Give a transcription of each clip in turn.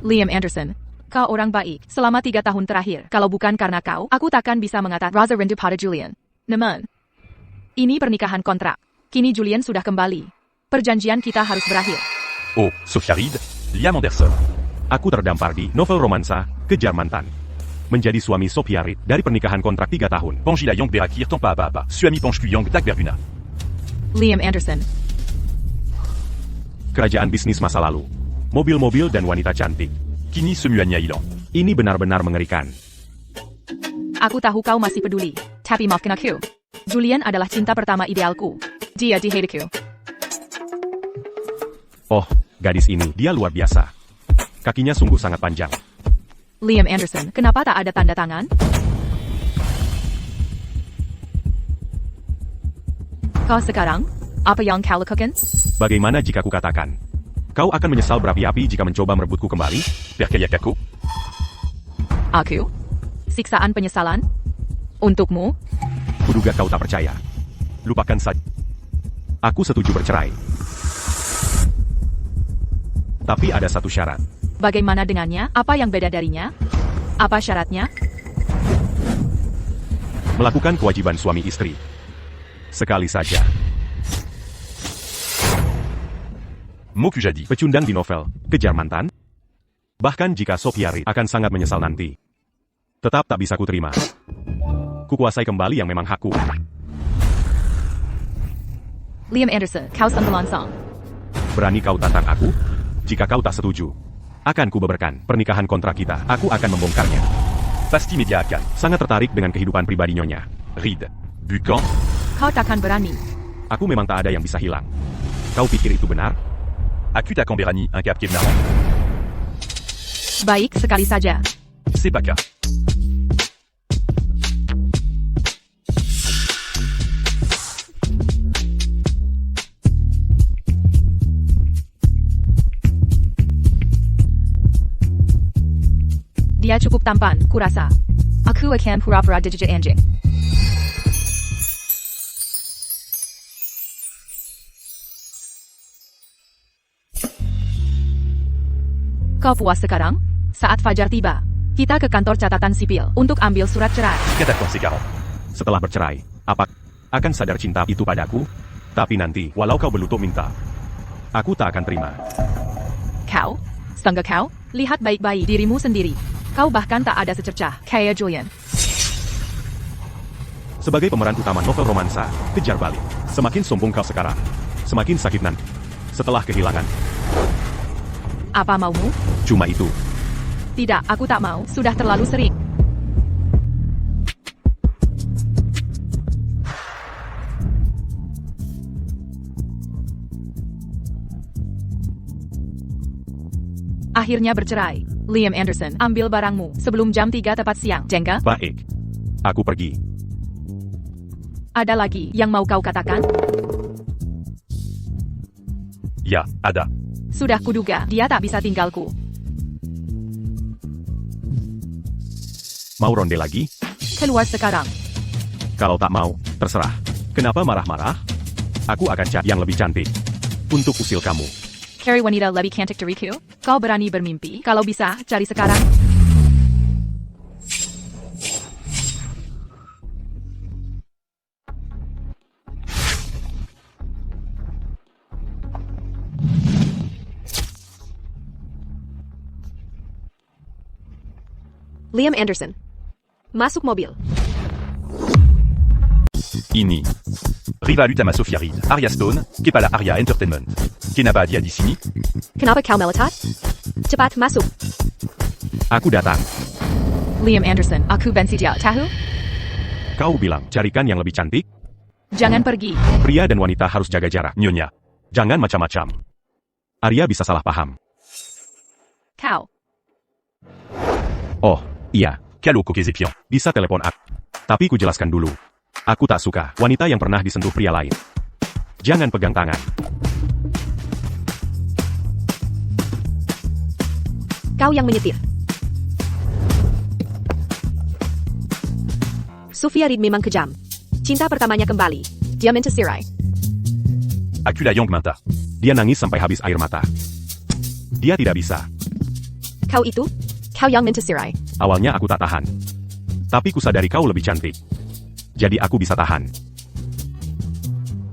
Liam Anderson, kau orang baik selama 3 tahun terakhir. Kalau bukan karena kau, aku takkan bisa mengatakan rasa rindu pada Julian. Namun, ini pernikahan kontrak. Kini Julian sudah kembali. Perjanjian kita harus berakhir. Oh, Sophia Reed, Liam Anderson. Aku terdampar di novel romansa, Kejar Mantan. Menjadi suami Sophia Reed dari pernikahan kontrak 3 tahun. Pangila Yang Berakir tanpa apa-apa. Suami Pangshku Yang Tak Berbuna. Liam Anderson. Kerajaan bisnis masa lalu. Mobil-mobil dan wanita cantik. Kini semuanya hilang. Ini benar-benar mengerikan. Aku tahu kau masih peduli. Tapi maafkan aku. Julian adalah cinta pertama idealku. Dia di hatiku. Oh, gadis ini, dia luar biasa. Kakinya sungguh sangat panjang. Liam Anderson, kenapa tak ada tanda tangan? Kau sekarang, apa yang kau lakukan? Bagaimana jika ku katakan? Kau akan menyesal berapi-api jika mencoba merebutku kembali? Perkayakaku. Aku? Siksaan penyesalan? Untukmu? Kuduga kau tak percaya. Lupakan saja. Aku setuju bercerai. Tapi ada satu syarat. Bagaimana dengannya? Apa yang beda darinya? Apa syaratnya? Melakukan kewajiban suami istri. Sekali saja. Moku jadi. Pecundang di novel, Kejar Mantan. Bahkan jika Sophia Reed akan sangat menyesal nanti. Tetap tak bisa kuterima. Kukuasai kembali yang memang hakku. Liam Anderson, kau sembelansang. Berani kau tantang aku? Jika kau tak setuju, akan kubeberkan pernikahan kontrak kita. Aku akan membongkarnya. Pasti media akan. Sangat tertarik dengan kehidupan pribadi Nyonya Reed. Bukan. Kau takkan berani. Aku memang tak ada yang bisa hilang. Kau pikir itu benar? Aku takkan berani un cap kebenaran. Baik sekali saja. C'est pas cas. Dia cukup tampan, kurasa. Aku akan pura-pura digigit anjing. Kau puas sekarang? Saat fajar tiba, kita ke kantor catatan sipil untuk ambil surat cerai. Katakan sekarang. Setelah bercerai, apa akan sadar cinta itu padaku? Tapi nanti, walau kau berlutut minta, aku tak akan terima. Kau? Setengah kau? Lihat baik-baik dirimu sendiri. Kau bahkan tak ada secercah kayak Julian. Sebagai pemeran utama novel romansa, Kejar Balik. Semakin sombong kau sekarang, semakin sakit nanti. Setelah kehilangan. Apa maumu? Cuma itu. Tidak, aku tak mau. Sudah terlalu sering. Akhirnya bercerai. Liam Anderson, ambil barangmu sebelum jam 3 tepat siang. Jengka? Baik. Aku pergi. Ada lagi yang mau kau katakan? Ya, ada. Sudah kuduga, dia tak bisa tinggalku. Mau ronde lagi? Keluar sekarang. Kalau tak mau, terserah. Kenapa marah-marah? Aku akan cari yang lebih cantik. Untuk usil kamu. Cari wanita lebih cantik dariku? Kau berani bermimpi? Kalau bisa, cari sekarang. Liam Anderson. Masuk mobil. Ini. Rival utama Sophia Reed, Arya Stone, Kepala Arya Entertainment. Kenapa dia di sini? Kenapa kau melotot? Cepat masuk. Aku datang. Liam Anderson, aku benci dia, tahu? Kau bilang, carikan yang lebih cantik? Jangan pergi. Pria dan wanita harus jaga jarak. Nyonya. Jangan macam-macam. Arya bisa salah paham. Kau. Oh, iya. Kalau Kokezepian. Bisa telepon aku. Tapi ku jelaskan dulu. Aku tak suka wanita yang pernah disentuh pria lain. Jangan pegang tangan. Kau yang menyetir. Sophia Reed memang kejam. Cinta pertamanya kembali. Dia mencesirai. Aku la Yang Manta. Dia nangis sampai habis air mata. Dia tidak bisa. Kau itu? Kau yang Mintasirai. Awalnya aku tak tahan. Tapi kusadari kau lebih cantik. Jadi aku bisa tahan.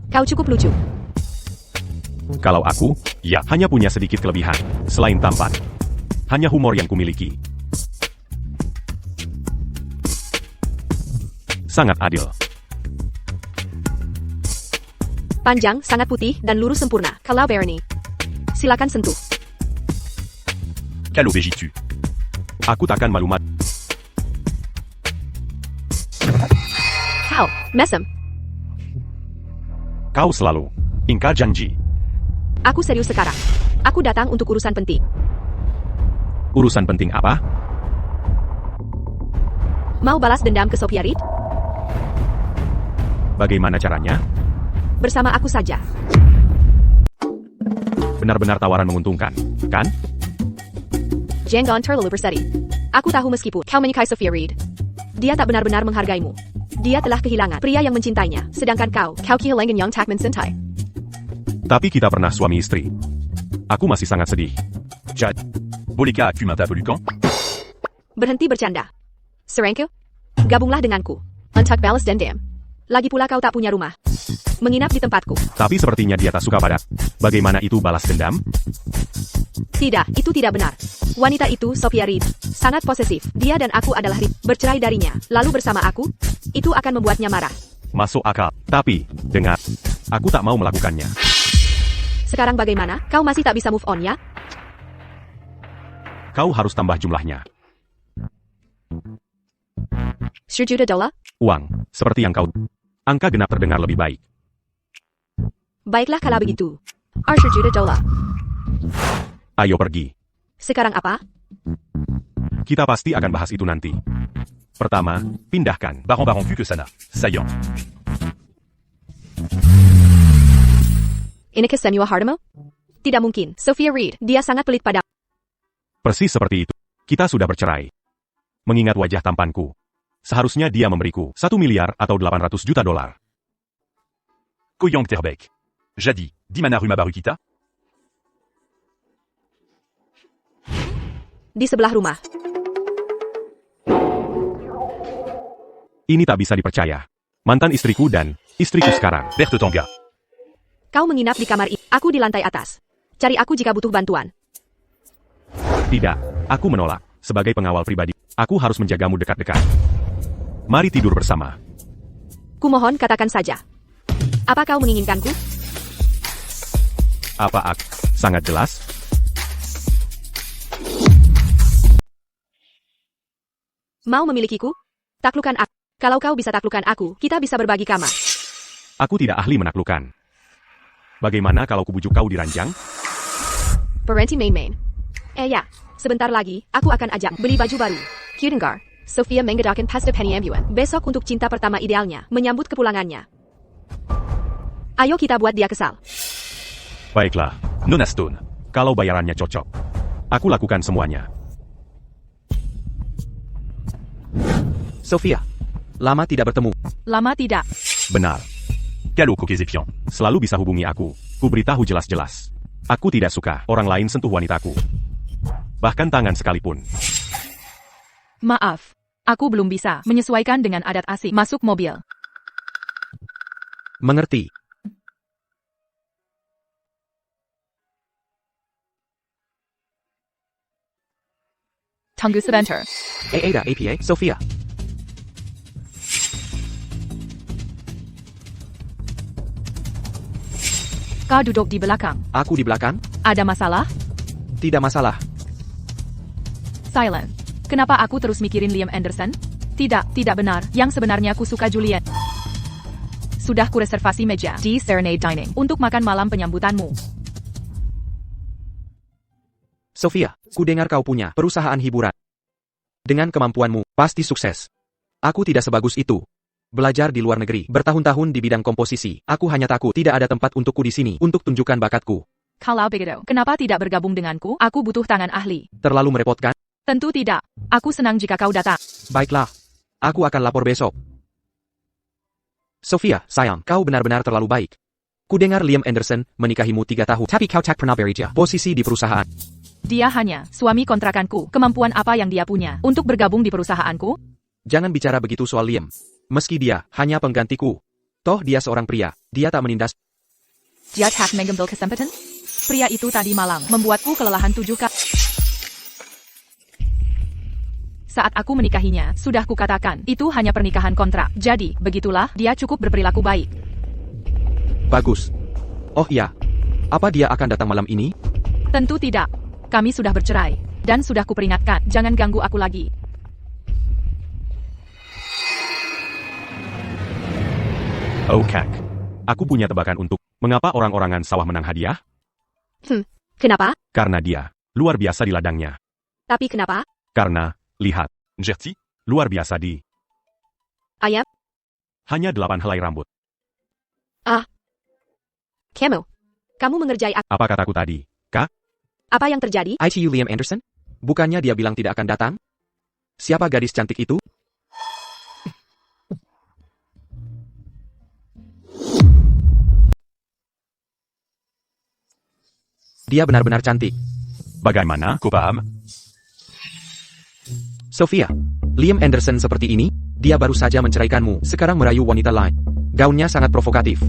Kau cukup lucu. Kalau aku, ya, hanya punya sedikit kelebihan. Selain tampan. Hanya humor yang kumiliki. Sangat adil. Panjang, sangat putih, dan lurus sempurna. Kalau Bernie. Silakan sentuh. Calo Vegitu. Aku takkan malu Kau, mesem. Kau selalu. Ingkar janji. Aku serius sekarang. Aku datang untuk urusan penting. Urusan penting apa? Mau balas dendam ke Sophia Reed? Bagaimana caranya? Bersama aku saja. Benar-benar tawaran menguntungkan, kan? Jangan terlalu bersedih. Aku tahu meskipun kau menyukai Sophia Reed, dia tak benar-benar menghargaimu. Dia telah kehilangan pria yang mencintainya, sedangkan kau kehilangan yang tak mencintai. Tapi kita pernah suami istri. Aku masih sangat sedih. Jad. Bolehkah aku minta pelukan? Berhenti bercanda. Serengku, gabunglah denganku. Untuk balas dendam. Lagi pula kau tak punya rumah. Menginap di tempatku. Tapi sepertinya dia tak suka pada. Bagaimana itu balas dendam? Tidak, itu tidak benar. Wanita itu, Sophia Reed, sangat posesif. Dia dan aku adalah Reed. Bercerai darinya, lalu bersama aku, itu akan membuatnya marah. Masuk akal. Tapi, dengar. Aku tak mau melakukannya. Sekarang bagaimana? Kau masih tak bisa move on ya? Kau harus tambah jumlahnya. $1 juta? Uang, seperti yang kau... Angka genap terdengar lebih baik. Baiklah kalau begitu. $1 juta. Ayo pergi. Sekarang apa? Kita pasti akan bahas itu nanti. Pertama, pindahkan. Baron plus que ça n'a. Saillant. Inikah semua hartamu? Tidak mungkin. Sophia Reed, dia sangat pelit pada... Persis seperti itu. Kita sudah bercerai. Mengingat wajah tampanku. Seharusnya dia memberiku 1 miliar atau 800 juta dolar. Koyang Terbek. Jadi, di mana rumah baru kita? Di sebelah rumah. Ini tak bisa dipercaya. Mantan istriku dan istriku sekarang. Perte Tanga. Kau menginap di kamar ini. Aku di lantai atas. Cari aku jika butuh bantuan. Tidak, aku menolak. Sebagai pengawal pribadi, aku harus menjagamu dekat-dekat. Mari tidur bersama. Kumohon katakan saja. Apa kau menginginkanku? Apa aku? Sangat jelas. Mau memilikiku? Taklukkan aku. Kalau kau bisa taklukkan aku, kita bisa berbagi kamar. Aku tidak ahli menaklukkan. Bagaimana kalau kubujuk kau diranjang? Berhenti main-main. Ya, sebentar lagi, aku akan ajak beli baju baru. Kudengar, Sophia mengadakan pesta penyambutan besok untuk cinta pertama idealnya, menyambut kepulangannya. Ayo kita buat dia kesal. Baiklah, Nona Stone. kalau bayarannya cocok. Aku lakukan semuanya. Sophia, lama tidak bertemu. Lama tidak. Benar, Calo Coquet selalu bisa hubungi aku. Ku beritahu jelas-jelas. Aku tidak suka orang lain sentuh wanitaku. Bahkan tangan sekalipun. Maaf. Aku belum bisa menyesuaikan dengan adat asing. Masuk mobil. Mengerti. Tunggu sebentar. Ada APA, Sophia. Kau duduk di belakang. Aku di belakang? Ada masalah? Tidak masalah. Silent. Kenapa aku terus mikirin Liam Anderson? Tidak benar. Yang sebenarnya ku suka Julian. Sudah kureservasi meja di Serenade Dining untuk makan malam penyambutanmu. Sophia, ku dengar kau punya perusahaan hiburan. Dengan kemampuanmu, pasti sukses. Aku tidak sebagus itu. Belajar di luar negeri, bertahun-tahun di bidang komposisi. Aku hanya takut tidak ada tempat untukku di sini untuk tunjukkan bakatku. Kalau begitu, kenapa tidak bergabung denganku? Aku butuh tangan ahli. Terlalu merepotkan? Tentu tidak. Aku senang jika kau datang. Baiklah. Aku akan lapor besok. Sophia, sayang, kau benar-benar terlalu baik. Ku dengar Liam Anderson menikahimu 3 tahun, tapi kau tak pernah bekerja posisi di perusahaan. Dia hanya suami kontrakanku. Kemampuan apa yang dia punya untuk bergabung di perusahaanku? Jangan bicara begitu soal Liam. Meski dia hanya penggantiku. Toh dia seorang pria, dia tak menindas. Dia tak mengambil kesempatan? Pria itu tadi malam membuatku kelelahan 7 kali. Saat aku menikahinya, sudah kukatakan, itu hanya pernikahan kontrak. Jadi, begitulah, dia cukup berperilaku baik. Bagus. Oh iya, apa dia akan datang malam ini? Tentu tidak. Kami sudah bercerai. Dan sudah kuperingatkan, jangan ganggu aku lagi. Oh Kak, aku punya tebakan untuk mengapa orang-orangan sawah menang hadiah? Kenapa? Karena dia luar biasa di ladangnya. Tapi kenapa? Karena, lihat, Gertie, luar biasa di Ayam? hanya 8 helai rambut. Kamu. Kamu mengerjai aku. Apa kataku tadi, Kak? Apa yang terjadi? ITU Liam Anderson? Bukannya dia bilang tidak akan datang? Siapa gadis cantik itu? Dia benar-benar cantik. Bagaimana? kau paham? Sophia, Liam Anderson seperti ini? Dia baru saja menceraikanmu, sekarang merayu wanita lain. Gaunnya sangat provokatif.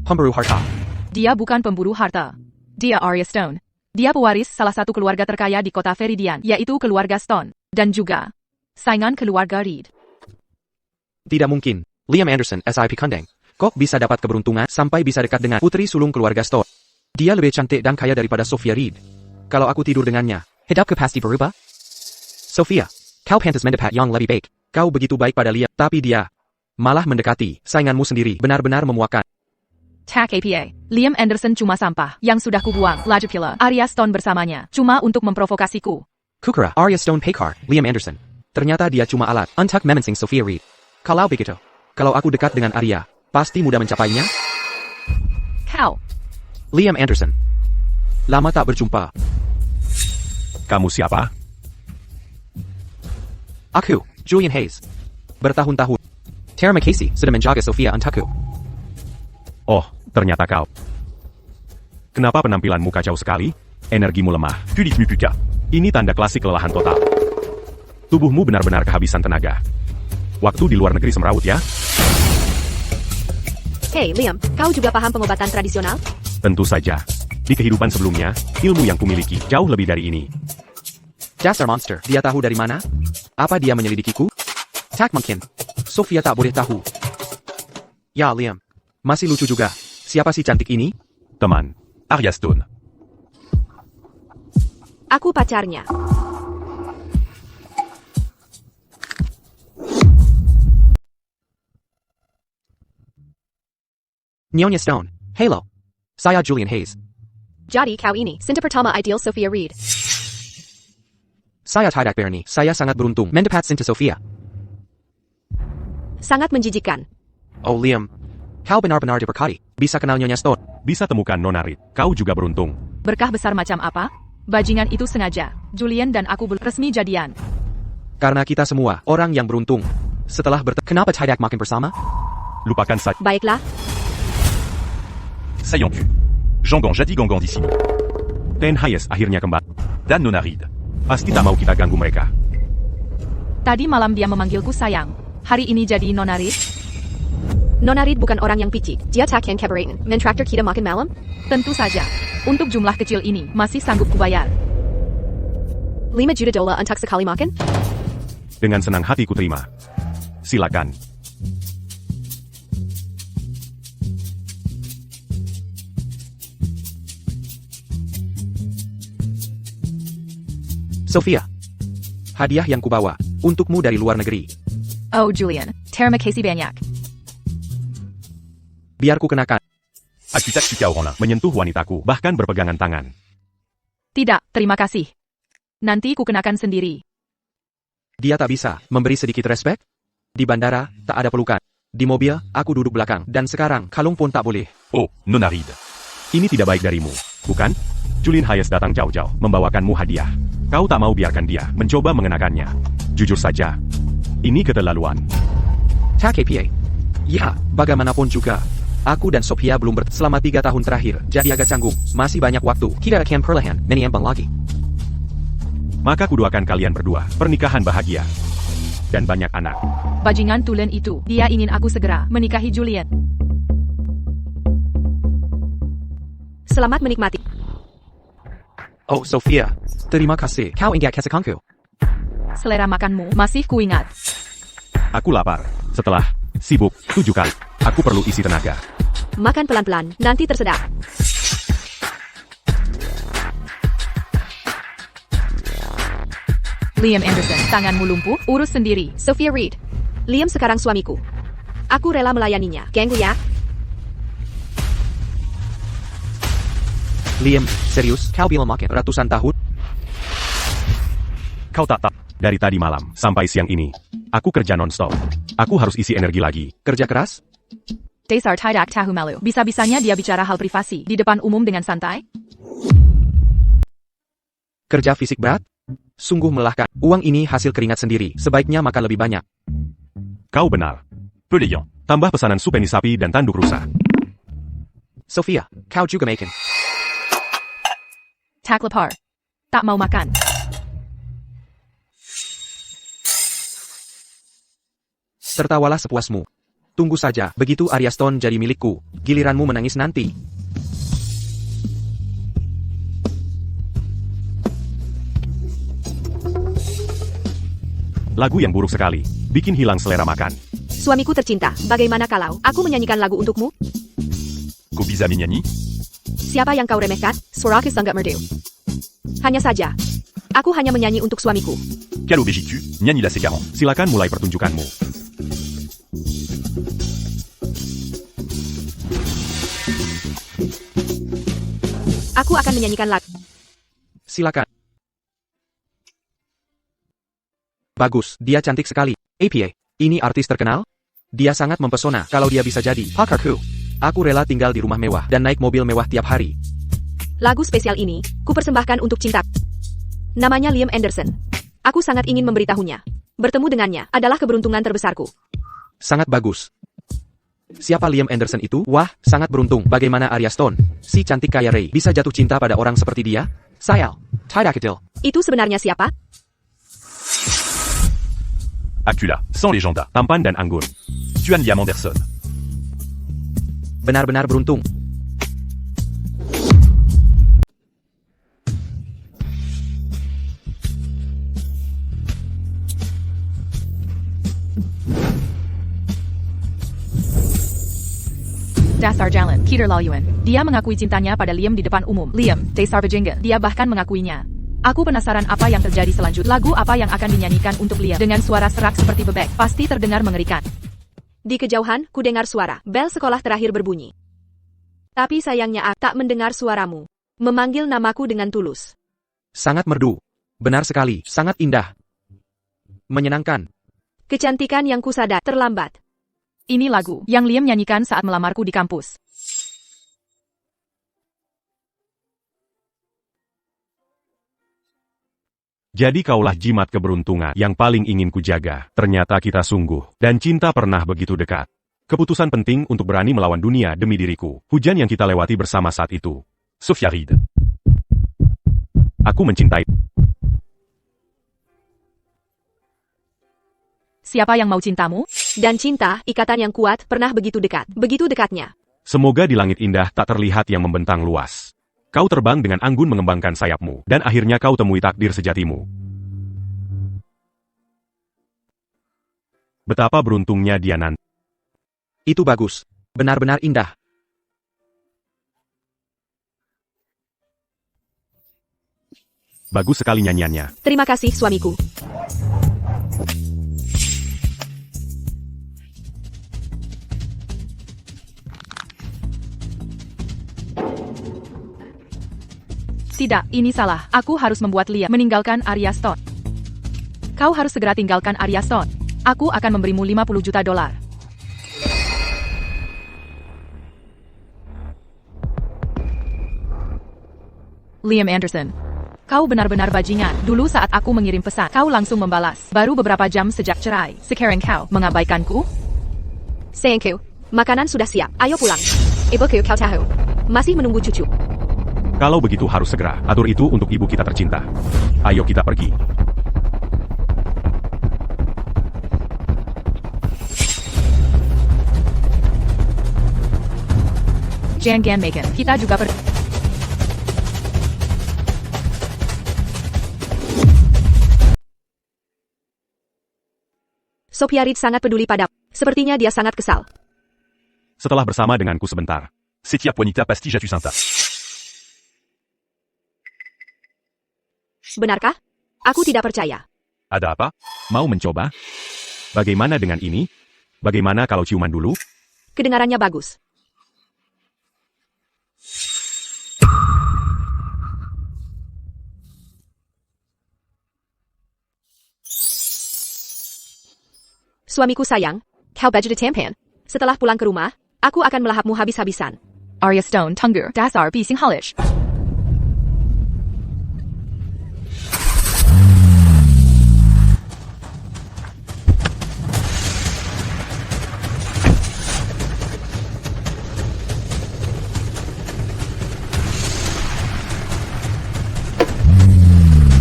Pemburu harta. Dia bukan pemburu harta. Dia Arya Stone. Dia pewaris salah satu keluarga terkaya di kota Viridian, yaitu keluarga Stone. Dan juga saingan keluarga Reed. Tidak mungkin. Liam Anderson, SIP Kandeng. Kok bisa dapat keberuntungan sampai bisa dekat dengan putri sulung keluarga Stone? Dia lebih cantik dan kaya daripada Sophia Reed. Kalau aku tidur dengannya, hidupku pasti berubah. Sophia, kau pantas mendapat yang lebih baik. Kau begitu baik pada Liam, tapi dia malah mendekati sainganmu sendiri. Benar-benar memuakkan. Tak APA. Liam Anderson cuma sampah yang sudah kubuang. Lagi pula, Arya Stone bersamanya. Cuma untuk memprovokasiku. Kukura, Arya Stone Pekar, Liam Anderson. Ternyata dia cuma alat untuk memensing Sophia Reed. Kalau begitu, kalau aku dekat dengan Arya, pasti mudah mencapainya. Kau. Liam Anderson. Lama tak berjumpa. Kamu siapa? Aku, Julian Hayes. Bertahun-tahun. Terima kasih sudah menjaga Sophia untukku. Oh, ternyata kau. Kenapa penampilanmu kacau sekali? Energimu lemah. Tu dis plus Kak. Ini tanda klasik kelelahan total. Tubuhmu benar-benar kehabisan tenaga. Waktu di luar negeri semrawut ya? Hey, Liam, kau juga paham pengobatan tradisional? Tentu saja. Di kehidupan sebelumnya, ilmu yang kumiliki jauh lebih dari ini. Dasar monster, dia tahu dari mana? Apa dia menyelidikiku? Tak mungkin. Sophia tak boleh tahu. Ya, Liam. Masih lucu juga. Siapa si cantik ini? Teman, Arya Stone. Aku pacarnya. Nyonya Stone. Halo. Saya Julian Hayes. Jadi kau ini, cinta pertama ideal Sophia Reed. Saya tidak berani. Saya sangat beruntung mendapat cinta Sophia. Sangat menjijikkan. Oh Liam. Kau benar-benar diberkati. Bisa kenal Nyonya Stone. bisa temukan Nona Reed. Kau juga beruntung. Berkah besar macam apa? Bajingan itu sengaja. Julian dan aku belum resmi jadian. Karena kita semua orang yang beruntung. Setelah kenapa tidak makin bersama? Lupakan saja. Baiklah, Saillant-tu. Jangan jadi ganggang di sini. Ten Hayes akhirnya kembali. Dan Nona Reed. Pasti tak mau kita ganggu mereka. Tadi malam dia memanggilku sayang. Hari ini jadi Nona Reed? Nona Reed bukan orang yang picik. Dia tak yang keberatan. Mentraktir kita makan malam? Tentu saja. Untuk jumlah kecil ini, masih sanggup kubayar. 5 juta dolar untuk sekali makan? Dengan senang hati ku terima. Silakan. Sophia. Hadiah yang kubawa, untukmu dari luar negeri. Oh Julian, terima kasih banyak. Biar ku kenakan. Aku tak suka orang lain. Menyentuh wanitaku, bahkan berpegangan tangan. Tidak, terima kasih. Nanti ku kenakan sendiri. Dia tak bisa memberi sedikit respek? Di bandara, tak ada pelukan. Di mobil, aku duduk belakang. Dan sekarang, kalung pun tak boleh. Oh, Nona Reed. Ini tidak baik darimu, bukan? Julian Hayes datang jauh-jauh, membawakanmu hadiah. Kau tak mau biarkan dia mencoba mengenakannya. Jujur saja, ini keterlaluan. Tak KPA. Ya, bagaimanapun juga. Aku dan Sophia belum selama 3 tahun terakhir, jadi agak canggung. Masih banyak waktu, kita akan perlahan menyeimbang lagi. Maka kudoakan kalian berdua, pernikahan bahagia. Dan banyak anak. Bajingan tulen itu, dia ingin aku segera menikahi Julian. Selamat menikmati. Oh, Sophia. Terima kasih. Kau ingat kesukaanku. Selera makanmu masih kuingat. Aku lapar. Setelah sibuk 7 kali, aku perlu isi tenaga. Makan pelan-pelan, nanti tersedak. Liam Anderson, tanganmu lumpuh, urus sendiri. Sophia Reed. Liam sekarang suamiku. Aku rela melayaninya. Genggu ya. Liam, serius, kau bilang makin ratusan tahun? Kau tak. Dari tadi malam sampai siang ini, aku kerja non-stop. Aku harus isi energi lagi. Kerja keras? Dasar tidak tahu malu. Bisa-bisanya dia bicara hal privasi di depan umum dengan santai. Kerja fisik berat? Sungguh melelahkan. Uang ini hasil keringat sendiri. Sebaiknya makan lebih banyak. Kau benar. Pelayant. Tambah pesanan sup penny sapi dan tanduk rusa. Sophia, kau juga makan. Tak lapar. Tak mau makan. Tertawalah sepuasmu. Tunggu saja, begitu Arya Stone jadi milikku, giliranmu menangis nanti. Lagu yang buruk sekali, bikin hilang selera makan. Suamiku tercinta, bagaimana kalau aku menyanyikan lagu untukmu? Kobiza Mignani. Siapa yang kau remehkan? Suaraku sangat merdu. Hanya saja, aku hanya menyanyi untuk suamiku. Quel obéis tu, Gnani la C40. Silakan mulai pertunjukanmu. Aku akan menyanyikan lagu. Silakan. Bagus, dia cantik sekali. APA, ini artis terkenal? Dia sangat mempesona kalau dia bisa jadi pakarku. Aku rela tinggal di rumah mewah dan naik mobil mewah tiap hari. Lagu spesial ini, kupersembahkan untuk cinta. Namanya Liam Anderson. Aku sangat ingin memberitahunya. Bertemu dengannya adalah keberuntungan terbesarku. Sangat bagus. Siapa Liam Anderson itu? Wah, sangat beruntung. Bagaimana Arya Stone? Si cantik kaya Ray bisa jatuh cinta pada orang seperti dia? Sayal, tidak kecil. Itu sebenarnya siapa? Acula, sans légenda. Tampan dan anggun. Tuan Liam Anderson. Benar-benar beruntung. Dasar jalan, Peter Layuan. Dia mengakui cintanya pada Liam di depan umum. Liam, dasar bajingan. Dia bahkan mengakuinya. Aku penasaran apa yang terjadi selanjutnya. Lagu apa yang akan dinyanyikan untuk Liam dengan suara serak seperti bebek. Pasti terdengar mengerikan. Di kejauhan, ku dengar suara. Bel sekolah terakhir berbunyi. Tapi sayangnya aku tak mendengar suaramu. Memanggil namaku dengan tulus. Sangat merdu. Benar sekali, sangat indah. Menyenangkan. Kecantikan yang kusadar terlambat. Ini lagu yang Liam nyanyikan saat melamarku di kampus. Jadi kaulah jimat keberuntungan yang paling ingin kujaga. Ternyata kita sungguh dan cinta pernah begitu dekat. Keputusan penting untuk berani melawan dunia demi diriku. Hujan yang kita lewati bersama saat itu. Sophia Reed. Aku mencintai. Siapa yang mau cintamu? Dan cinta, ikatan yang kuat, pernah begitu dekat. Begitu dekatnya. Semoga di langit indah tak terlihat yang membentang luas. Kau terbang dengan anggun mengembangkan sayapmu, dan akhirnya kau temui takdir sejatimu. Betapa beruntungnya dia nanti. Itu bagus. Benar-benar indah. Bagus sekali nyanyiannya. Terima kasih, suamiku. Tidak, ini salah. Aku harus membuat Liam meninggalkan Arya Stone. Kau harus segera tinggalkan Arya Stone. Aku akan memberimu $50 juta. Liam Anderson. Kau benar-benar bajingan. Dulu saat aku mengirim pesan, kau langsung membalas. Baru beberapa jam sejak cerai. Sekarang kau mengabaikanku? Sayangku, makanan sudah siap. Ayo pulang. Ibuku kau tahu. Masih menunggu cucu. Kalau begitu harus segera atur itu untuk ibu kita tercinta. Ayo kita pergi. Jangan Megan, kita juga Sophia Reed sangat peduli padaku. Sepertinya dia sangat kesal. Setelah bersama denganku sebentar. Setia Juanita Pastilla Tucinta. Benarkah? Aku tidak percaya. Ada apa? Mau mencoba? Bagaimana dengan ini? Bagaimana kalau ciuman dulu? Kedengarannya bagus. Suamiku sayang, kau baju tampan. Setelah pulang ke rumah, aku akan melahapmu habis-habisan. Arya Stone Tunggu, dasar bising halish.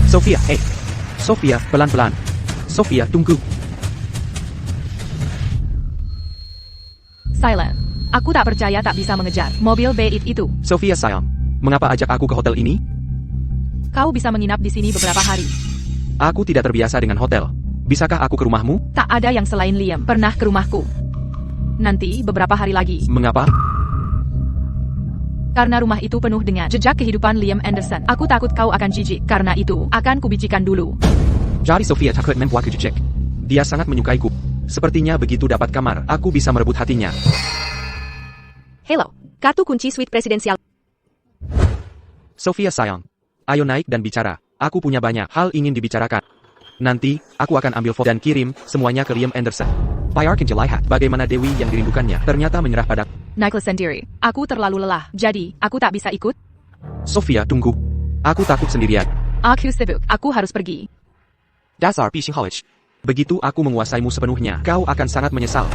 Sophia, hey. Sophia, pelan-pelan. Sophia, tunggu. Silent. Aku tak percaya tak bisa mengejar mobil Beat itu. Sophia sayang, mengapa ajak aku ke hotel ini? Kau bisa menginap di sini beberapa hari. Aku tidak terbiasa dengan hotel. Bisakah aku ke rumahmu? Tak ada yang selain Liam pernah ke rumahku. Nanti beberapa hari lagi. Mengapa? Karena rumah itu penuh dengan jejak kehidupan Liam Anderson. Aku takut kau akan jijik. Karena itu, akan kubijikan dulu. Jadi Sophia takut membuatku jijik. Dia sangat menyukaiku. Sepertinya begitu dapat kamar, aku bisa merebut hatinya. Hello, kartu kunci suite presidensial. Sophia sayang, ayo naik dan bicara. Aku punya banyak hal ingin dibicarakan. Nanti, aku akan ambil foto dan kirim semuanya ke Liam Anderson. Bayarkan Jelaihat bagaimana Dewi yang dirindukannya ternyata menyerah padaku. Naiklah sendiri. Aku terlalu lelah. Jadi, aku tak bisa ikut. Sophia, tunggu. Aku takut sendirian. Aku sibuk. Aku harus pergi. Dasar Pising College. Begitu aku menguasaimu sepenuhnya, kau akan sangat menyesal.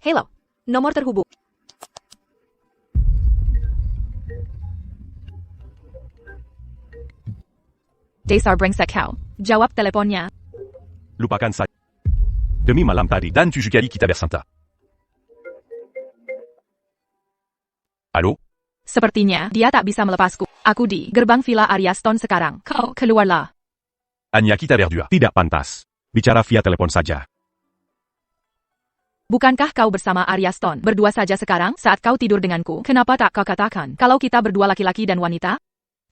Hello, nomor terhubung. Dasar brengsek kau. Jawab teleponnya. Lupakan saja. Demi malam tadi. Dan Tujukali Kita Bersinta. Halo? Sepertinya, dia tak bisa melepasku. Aku di gerbang Villa Arya Stone sekarang. Kau keluarlah. Anya Kita Verdua. Tidak pantas. Bicara via telepon saja. Bukankah kau bersama Arya Stone berdua saja sekarang saat kau tidur denganku? Kenapa tak kau katakan kalau kita berdua laki-laki dan wanita?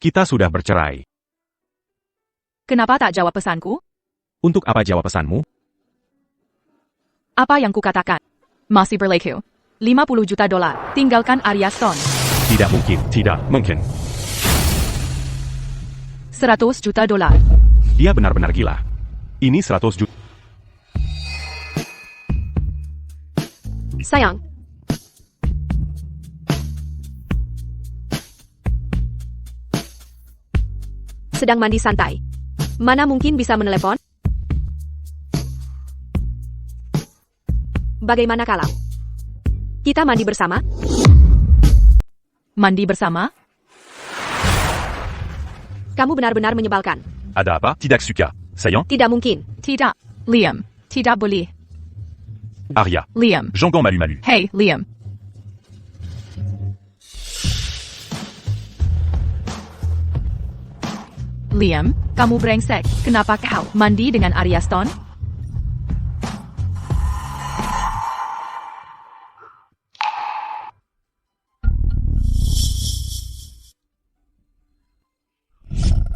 Kita sudah bercerai. Kenapa tak jawab pesanku? Untuk apa jawab pesanmu? Apa yang kukatakan? Masih berlaku. 50 juta dolar. Tinggalkan Arya Stone. Tidak mungkin. Tidak mungkin. 100 juta dolar. Dia benar-benar gila. Ini 100 juta. Sayang. Sedang mandi santai. Mana mungkin bisa menelepon? Bagaimana kalau kita mandi bersama? Mandi bersama? Kamu benar-benar menyebalkan. Ada apa? Tidak suka. Sayang? Tidak mungkin. Tidak. Liam. Tidak boleh. Arya. Liam. Jangan malu-malu. Hey, Liam. Liam, kamu brengsek. Kenapa kau mandi dengan Arya Stone?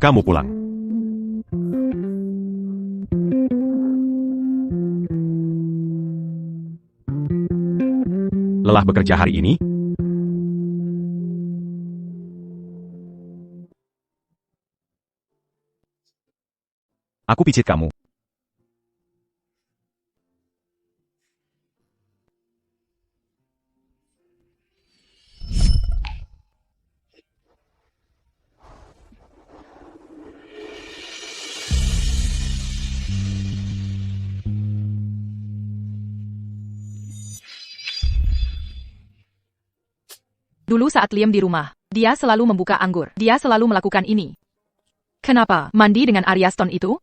Kamu pulang. Lelah bekerja hari ini? Aku picit kamu. Dulu saat Liam di rumah, dia selalu membuka anggur. Dia selalu melakukan ini. Kenapa mandi dengan Arya Stone itu?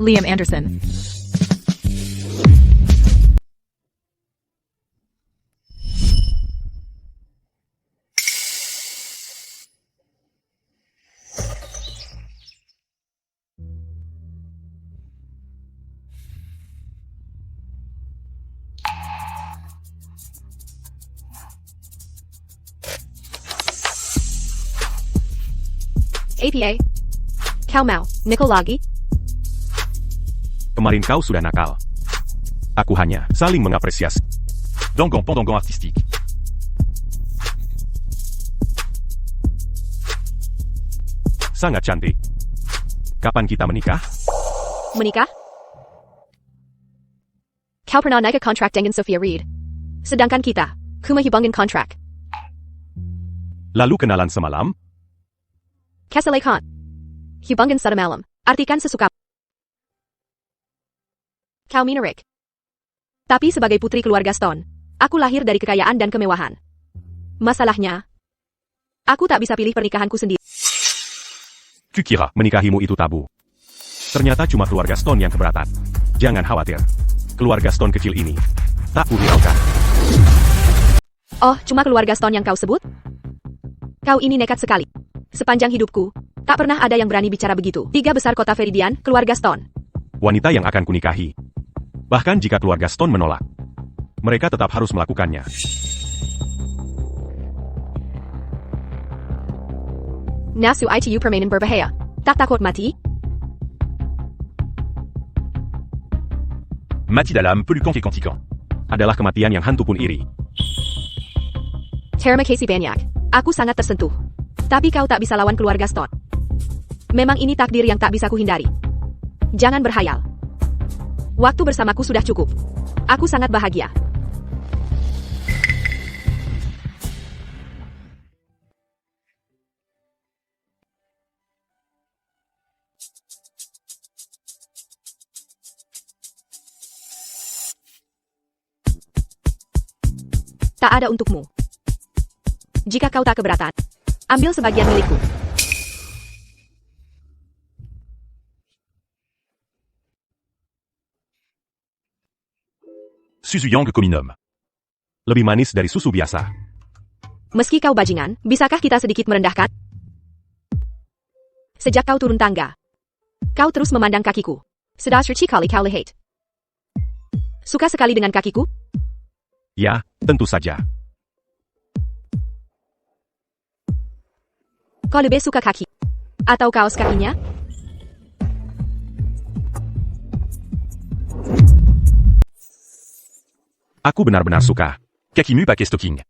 Liam Anderson. APA. Kau mau, Nickel lagi? Kemarin kau sudah nakal. Aku hanya saling mengapresiasi. Dangan pendangan artistique. Sangat cantik. Kapan kita menikah? Menikah? Kau pernah naik kontrak dengan Sophia Reed. Sedangkan kita, kumahibangin kontrak. Lalu kenalan semalam? Kesalahan. Hubangin satu malam. Artikan sesuka. Kau minarik. Tapi sebagai putri keluarga Stone, aku lahir dari kekayaan dan kemewahan. Masalahnya, aku tak bisa pilih pernikahanku sendiri. Kukira menikahimu itu tabu. Ternyata cuma keluarga Stone yang keberatan. Jangan khawatir. Keluarga Stone kecil ini tak kuhiraukan. Oh, cuma keluarga Stone yang kau sebut? Kau ini nekat sekali. Sepanjang hidupku, tak pernah ada yang berani bicara begitu. 3 besar kota Viridian, keluarga Stone. Wanita yang akan kunikahi. Bahkan jika keluarga Stone menolak, mereka tetap harus melakukannya. Nasu itu permainan berbahaya. Tak takut mati? Mati dalam pelukan ke kantikan. Adalah kematian yang hantu pun iri. Terima kasih banyak. Aku sangat tersentuh. Tapi kau tak bisa lawan keluarga Stone. Memang ini takdir yang tak bisa kuhindari. Jangan berhayal. Waktu bersamaku sudah cukup. Aku sangat bahagia. Tak ada untukmu. Jika kau tak keberatan, ambil sebagian milikku. Susu yang kominum. Lebih manis dari susu biasa. Meski kau bajingan, bisakah kita sedikit merendahkan? Sejak kau turun tangga, kau terus memandang kakiku. Sudah sekali kau lihat. Suka sekali dengan kakiku? Ya, tentu saja. Kau lebih suka kaki? Atau kaos kakinya? Aku benar-benar suka. Kakimu pakai stocking.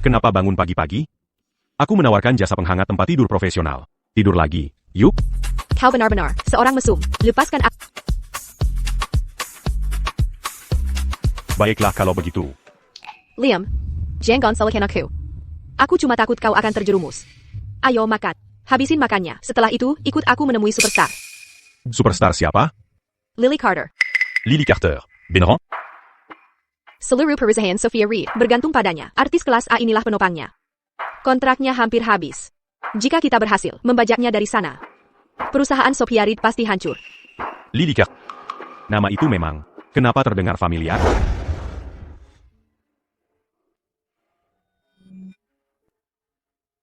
Kenapa bangun pagi-pagi? Aku menawarkan jasa penghangat tempat tidur profesional. Tidur lagi, yuk. Kau benar-benar seorang mesum. Lepaskan aku. Baiklah kalau begitu. Liam, jangan salahkan aku. Aku cuma takut kau akan terjerumus. Ayo makan. Habisin makannya. Setelah itu, ikut aku menemui superstar. Superstar siapa? Lily Carter. Lily Carter. Beneran? Seluruh perusahaan Sophia Reed bergantung padanya. Artis kelas A inilah penopangnya. Kontraknya hampir habis. Jika kita berhasil membajaknya dari sana, perusahaan Sophia Reed pasti hancur. Lily Carter. Nama itu memang. Kenapa terdengar familiar?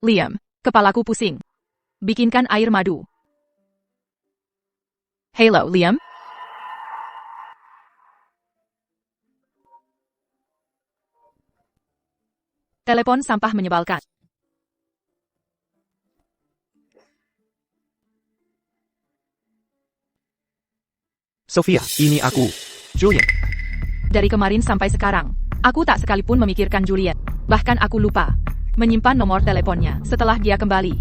Liam, kepalaku pusing. Bikinkan air madu. Halo, Liam. Telepon sampah menyebalkan. Sophia, ini aku. Julian. Dari kemarin sampai sekarang, aku tak sekalipun memikirkan Julian. Bahkan aku lupa menyimpan nomor teleponnya setelah dia kembali.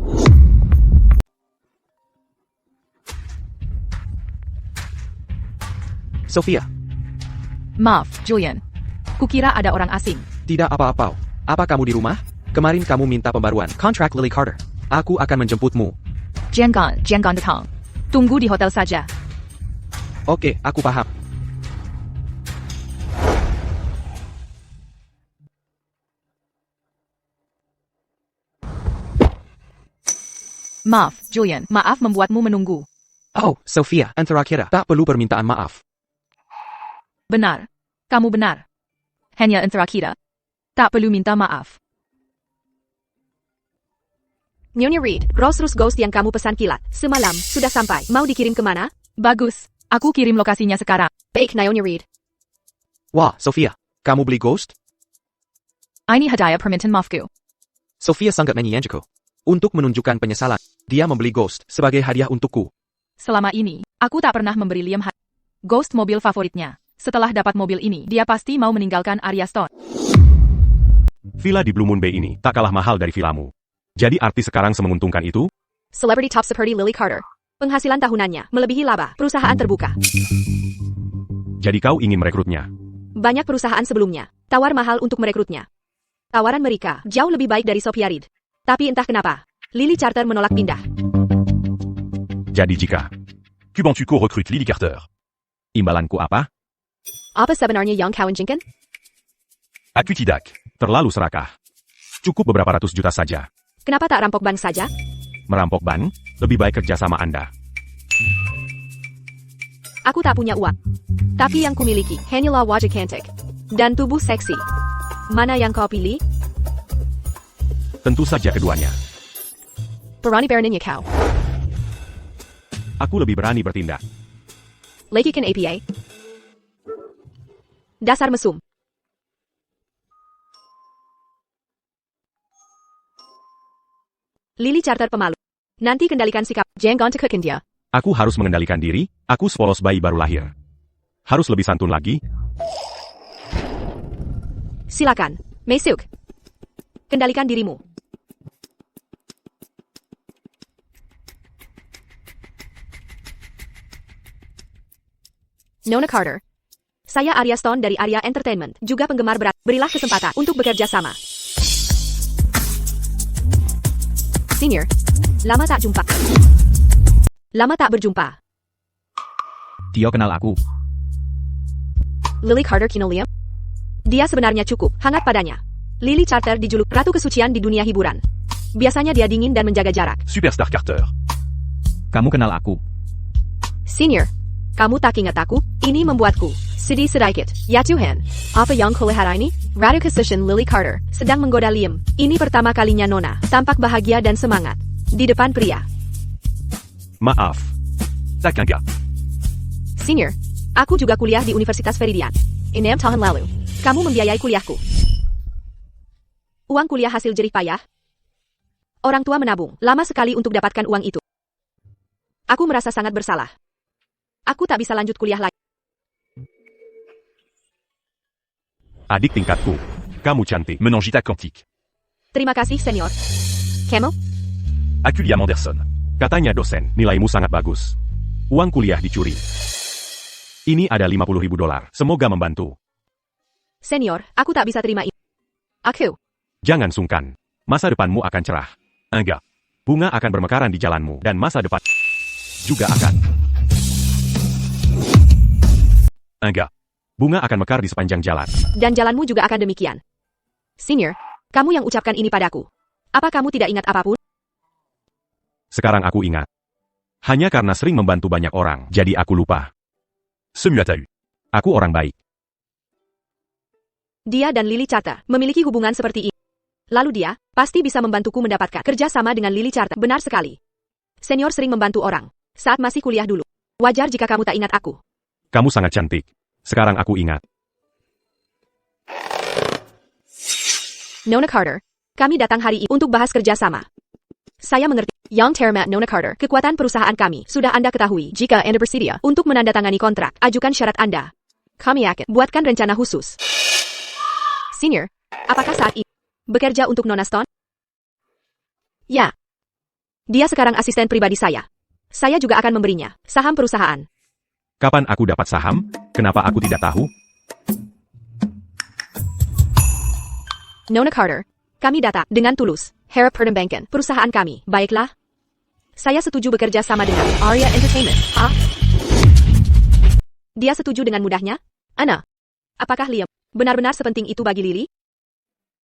Sophia. Maaf, Julian. Kukira ada orang asing. Tidak apa-apa. Apa kamu di rumah? Kemarin kamu minta pembaruan kontrak Lily Carter. Aku akan menjemputmu. Jangan datang. Tunggu di hotel saja. Oke, aku paham. Maaf, Julian. Maaf membuatmu menunggu. Oh, Sophia, antara kita tak perlu permintaan maaf. Benar. Kamu benar. Hanya antara kita. Tak perlu minta maaf. Nyonya Reed, Rolls-Royce Ghost yang kamu pesan kilat semalam sudah sampai. Mau dikirim kemana? Bagus. Aku kirim lokasinya sekarang. Baik, Nyonya Reed. Wah, Sophia, kamu beli Ghost? Ini hadiah permintaan maafku. Sophia sangat menyanyiku. Untuk menunjukkan penyesalan, dia membeli Ghost sebagai hadiah untukku. Selama ini, aku tak pernah memberi Liam Ghost mobil favoritnya. Setelah dapat mobil ini, dia pasti mau meninggalkan Arya Stone. Villa di Blue Moon Bay ini tak kalah mahal dari villamu. Jadi artis sekarang semenguntungkan itu? Celebrity top seperti Lily Carter. Penghasilan tahunannya melebihi laba perusahaan terbuka. Jadi kau ingin merekrutnya? Banyak perusahaan sebelumnya tawar mahal untuk merekrutnya. Tawaran mereka jauh lebih baik dari Sophia Reed. Tapi entah kenapa, Lily Carter menolak pindah. Jadi jika Cubantuco recrute Lily Carter. imbalanku apa? Apa sebenarnya yang kau inginkan? Aku tidak. Terlalu serakah. Cukup beberapa ratus juta saja. Kenapa tak rampok bank saja? Merampok ban? Lebih baik kerja sama Anda. Aku tak punya uang. Tapi yang kumiliki hanyalah wajah cantik dan tubuh seksi. Mana yang kau pilih? Tentu saja keduanya. Berani beraninya kau. Aku lebih berani bertindak. Lakukan APA. Dasar mesum. Lily Carter pemalu. Nanti kendalikan sikap. Jangan tekutkan dia. Aku harus mengendalikan diri, aku sepolos bayi baru lahir. Harus lebih santun lagi. Silakan. Masuk. Kendalikan dirimu. Nona Carter. Saya Arya Stone dari Arya Entertainment, juga penggemar berat. Berilah kesempatan untuk bekerja sama. Senior, lama tak jumpa. Lama tak berjumpa. Dia kenal aku. Lily Carter kenal Liam? Dia sebenarnya cukup hangat padanya. Lily Carter dijuluk Ratu Kesucian di dunia hiburan. Biasanya dia dingin dan menjaga jarak. Superstar Carter. Kamu kenal aku. Senior, kamu tak ingat aku? Ini membuatku sedih sedikit. Ya Tuhan, apa yang kulihat ini? Ratu Kesucian Lily Carter sedang menggoda Liam. Ini pertama kalinya Nona tampak bahagia dan semangat di depan pria. Maaf. Tak un gars. Senior, aku juga kuliah di Universitas Veridian. 6 tahun lalu, kamu membiayai kuliahku. Uang kuliah hasil jerih payah. Orang tua menabung lama sekali untuk dapatkan uang itu. Aku merasa sangat bersalah. Aku tak bisa lanjut kuliah lagi. Adik tingkatku, kamu cantik. Menangita quantique. Terima kasih, Senior. Kamu? Aku Liam Anderson. Katanya dosen, nilaimu sangat bagus. Uang kuliah dicuri. Ini ada $50.000, semoga membantu. Senior, aku tak bisa terima ini. Aku. Jangan sungkan. Masa depanmu akan cerah. Un gars. Bunga akan bermekaran di jalanmu, dan masa depan juga akan. Un gars. Bunga akan mekar di sepanjang jalan. Dan jalanmu juga akan demikian. Senior, kamu yang ucapkan ini padaku. Apa kamu tidak ingat apapun? Sekarang aku ingat. Hanya karena sering membantu banyak orang, jadi aku lupa. Ce muat a eu. Aku orang baik. Dia dan Lily Carter memiliki hubungan seperti ini. Lalu dia pasti bisa membantuku mendapatkan kerja sama dengan Lily Carter. Benar sekali. Senior sering membantu orang saat masih kuliah dulu. Wajar jika kamu tak ingat aku. Kamu sangat cantik. Sekarang aku ingat. Nona Carter, kami datang hari ini untuk bahas kerja sama. Saya mengerti. Young Termat Nona Carter, kekuatan perusahaan kami sudah Anda ketahui. Jika Anda bersedia untuk menandatangani kontrak, ajukan syarat Anda. Kami akan buatkan rencana khusus. Senior, apakah saat ini bekerja untuk Nona Stone? Ya. Dia sekarang asisten pribadi saya. Saya juga akan memberinya saham perusahaan. Kapan aku dapat saham? Kenapa aku tidak tahu? Nona Carter, kami datang dengan tulus. Harap pertimbangkan perusahaan kami. Baiklah. Saya setuju bekerja sama dengan Arya Entertainment. Dia setuju dengan mudahnya? Ana, apakah Liam benar-benar sepenting itu bagi Lily?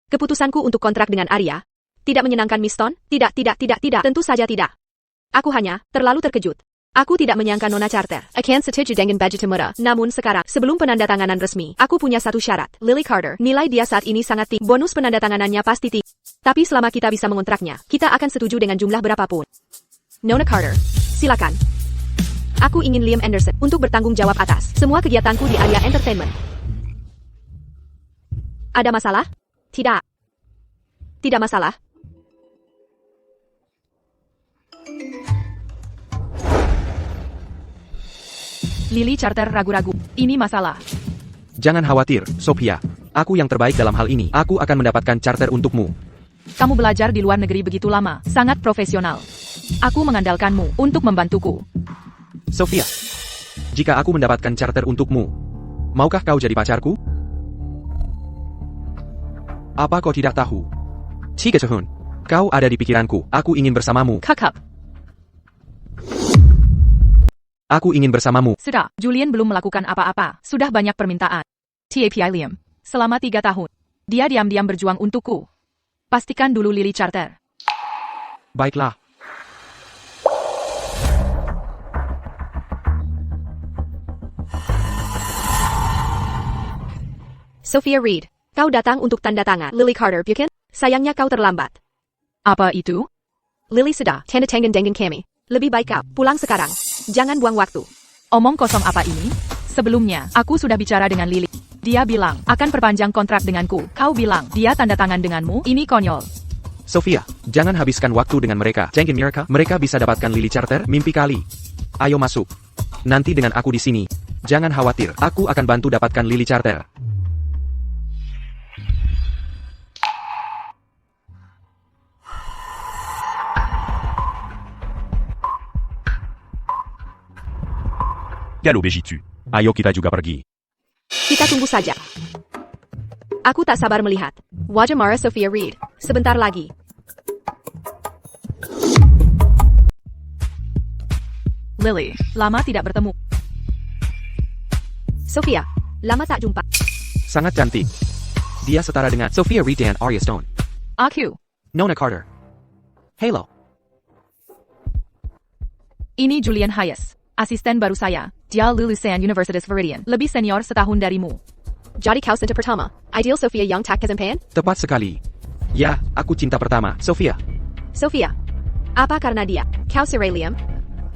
Keputusanku untuk kontrak dengan Arya tidak menyenangkan Miss Stone? Tidak. Tentu saja tidak. Aku hanya terlalu terkejut. Aku tidak menyangka Nona Carter akan setuju dengan budget murah. Namun sekarang, sebelum penandatanganan resmi, aku punya satu syarat. Lily Carter, nilai dia saat ini sangat tinggi. Bonus penandatanganannya pasti tinggi. Tapi selama kita bisa mengontraknya, kita akan setuju dengan jumlah berapapun. Nona Carter, silakan. Aku ingin Liam Anderson untuk bertanggung jawab atas semua kegiatanku di Arya Entertainment. Ada masalah? Tidak. Tidak masalah. Lily Carter ragu-ragu. Ini masalah. Jangan khawatir, Sophia. Aku yang terbaik dalam hal ini. Aku akan mendapatkan charter untukmu. Kamu belajar di luar negeri begitu lama, sangat profesional. Aku mengandalkanmu untuk membantuku. Sophia, jika aku mendapatkan charter untukmu, maukah kau jadi pacarku? Apa kau tidak tahu? 3 tahun. Kau ada di pikiranku. Aku ingin bersamamu. Kakak. Aku ingin bersamamu. Sudah, Julian belum melakukan apa-apa. Sudah banyak permintaan. TAPI Liam. Selama 3 tahun. Dia diam-diam berjuang untukku. Pastikan dulu Lily Carter. Baiklah. Sophia Reed, kau datang untuk tanda tangan Lily Carter, bukan? Sayangnya kau terlambat. Apa itu? Lily sudah tanda tangan dengan kami. Lebih baik kau pulang sekarang. Jangan buang waktu. Omong kosong apa ini? Sebelumnya, aku sudah bicara dengan Lily. Dia bilang akan perpanjang kontrak denganku. Kau bilang dia tanda tangan denganmu? Ini konyol. Sophia, jangan habiskan waktu dengan mereka. Jangan mereka bisa dapatkan Lily Carter, mimpi kali. Ayo masuk. Nanti dengan aku di sini. Jangan khawatir, aku akan bantu dapatkan Lily Carter. Galop Bégitu. Ayo kita juga pergi. Kita tunggu saja. Aku tak sabar melihat wajah marah Sophia Reed. Sebentar lagi. Lily, lama tidak bertemu. Sophia, lama tak jumpa. Sangat cantik. Dia setara dengan Sophia Reed dan Arya Stone. Aku. Nona Carter. Halo. Ini Julian Hayes. Asisten baru saya. Dia lulusan Universitas Viridian. Lebih senior setahun darimu. Jadi kau cinta pertama. Ideal Sophia yang tak kesempian? Tepat sekali. Ya, aku cinta pertama, Sophia. Sophia. Apa karena dia? Kau serai Liam?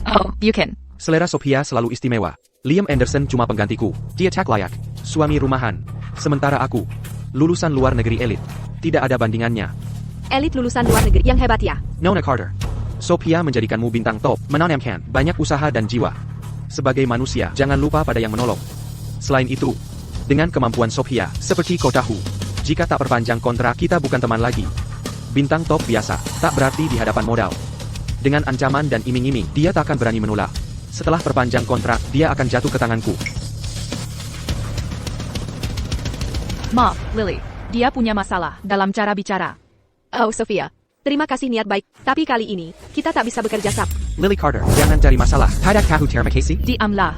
Oh, bukan. Selera Sophia selalu istimewa. Liam Anderson cuma penggantiku. Dia tak layak. Suami rumahan. Sementara aku, lulusan luar negeri elit. Tidak ada bandingannya. Elit lulusan luar negeri yang hebat ya? Nona Carter. Sophia menjadikanmu bintang top, menanamkan banyak usaha dan jiwa. Sebagai manusia, jangan lupa pada yang menolong. Selain itu, dengan kemampuan Sophia, seperti kau tahu, jika tak perpanjang kontrak kita bukan teman lagi. Bintang top biasa, tak berarti di hadapan modal. Dengan ancaman dan iming-iming, dia tak akan berani menolak. Setelah perpanjang kontrak, dia akan jatuh ke tanganku. Maaf, Lily. Dia punya masalah dalam cara bicara. Oh, Sophia. Terima kasih niat baik, tapi kali ini, kita tak bisa bekerja sama. Lily Carter, jangan cari masalah. Tidak tahu terima kasih. Diamlah.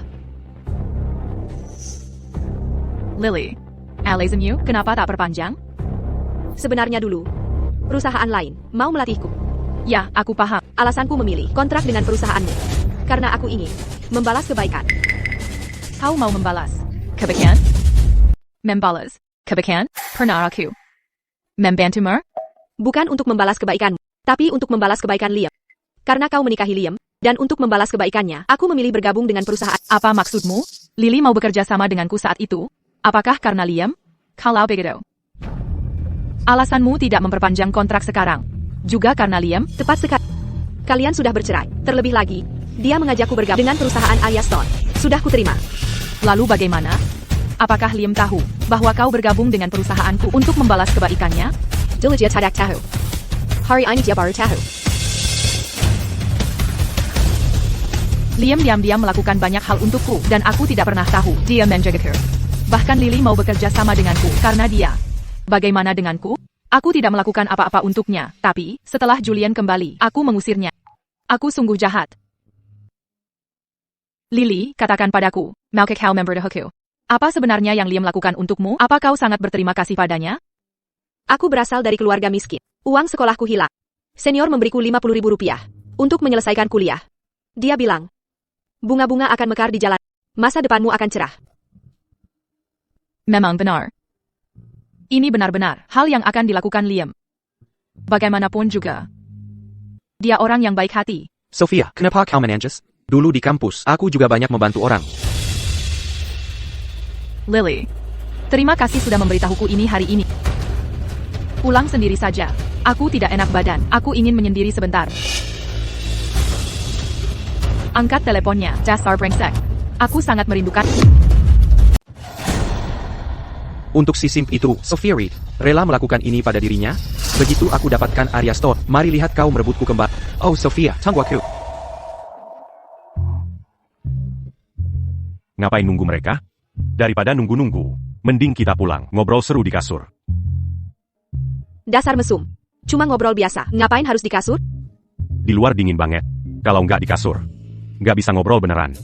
Lily. Alasanmu, kenapa tak perpanjang? Sebenarnya dulu, perusahaan lain mau melatihku. Ya, aku paham. Alasanku memilih kontrak dengan perusahaanmu. Karena aku ingin membalas kebaikan. Kau mau membalas kebaikan? Membalas kebaikan? Pernah aku membantumu? Bukan untuk membalas kebaikanmu, tapi untuk membalas kebaikan Liam. Karena kau menikahi Liam, dan untuk membalas kebaikannya, aku memilih bergabung dengan perusahaan. Apa maksudmu? Lily mau bekerja sama denganku saat itu? Apakah karena Liam? Kalau begitu, alasanmu tidak memperpanjang kontrak sekarang. Juga karena Liam? Tepat sekali. Kalian sudah bercerai. Terlebih lagi, dia mengajakku bergabung dengan perusahaan Arya Stone. Sudah kuterima. Lalu bagaimana? Apakah Liam tahu bahwa kau bergabung dengan perusahaanku untuk membalas kebaikannya? Dulu dia tidak tahu. Hari ini dia baru tahu. Liam diam-diam melakukan banyak hal untukku, dan aku tidak pernah tahu dia menjagaku. Bahkan Lily mau bekerja sama denganku karena dia. Bagaimana denganku? Aku tidak melakukan apa-apa untuknya, tapi setelah Julian kembali, aku mengusirnya. Aku sungguh jahat. Lily, katakan padaku, maukah kau memberitahuku? Apa sebenarnya yang Liam lakukan untukmu? Apa kau sangat berterima kasih padanya? Aku berasal dari keluarga miskin. Uang sekolahku hilang. Senior memberiku 50.000 rupiah untuk menyelesaikan kuliah. Dia bilang, bunga-bunga akan mekar di jalan. Masa depanmu akan cerah. Memang benar. Ini benar-benar hal yang akan dilakukan Liam. Bagaimanapun juga, dia orang yang baik hati. Sophia, kenapa kau menangis? Dulu di kampus, aku juga banyak membantu orang. Lily, terima kasih sudah memberitahuku ini hari ini. Pulang sendiri saja. Aku tidak enak badan. Aku ingin menyendiri sebentar. Angkat teleponnya, dasar brengsek. Aku sangat merindukan. Untuk si simp itu, Sophia Reed, rela melakukan ini pada dirinya? Begitu aku dapatkan Arya Stone, mari lihat kau merebutku kembali. Oh Sophia, tunggu aku. Ngapain nunggu mereka? Daripada nunggu-nunggu, mending kita pulang, ngobrol seru di kasur. Dasar mesum. Cuma ngobrol biasa, ngapain harus di kasur? Di luar dingin banget. Kalau nggak di kasur, nggak bisa ngobrol beneran.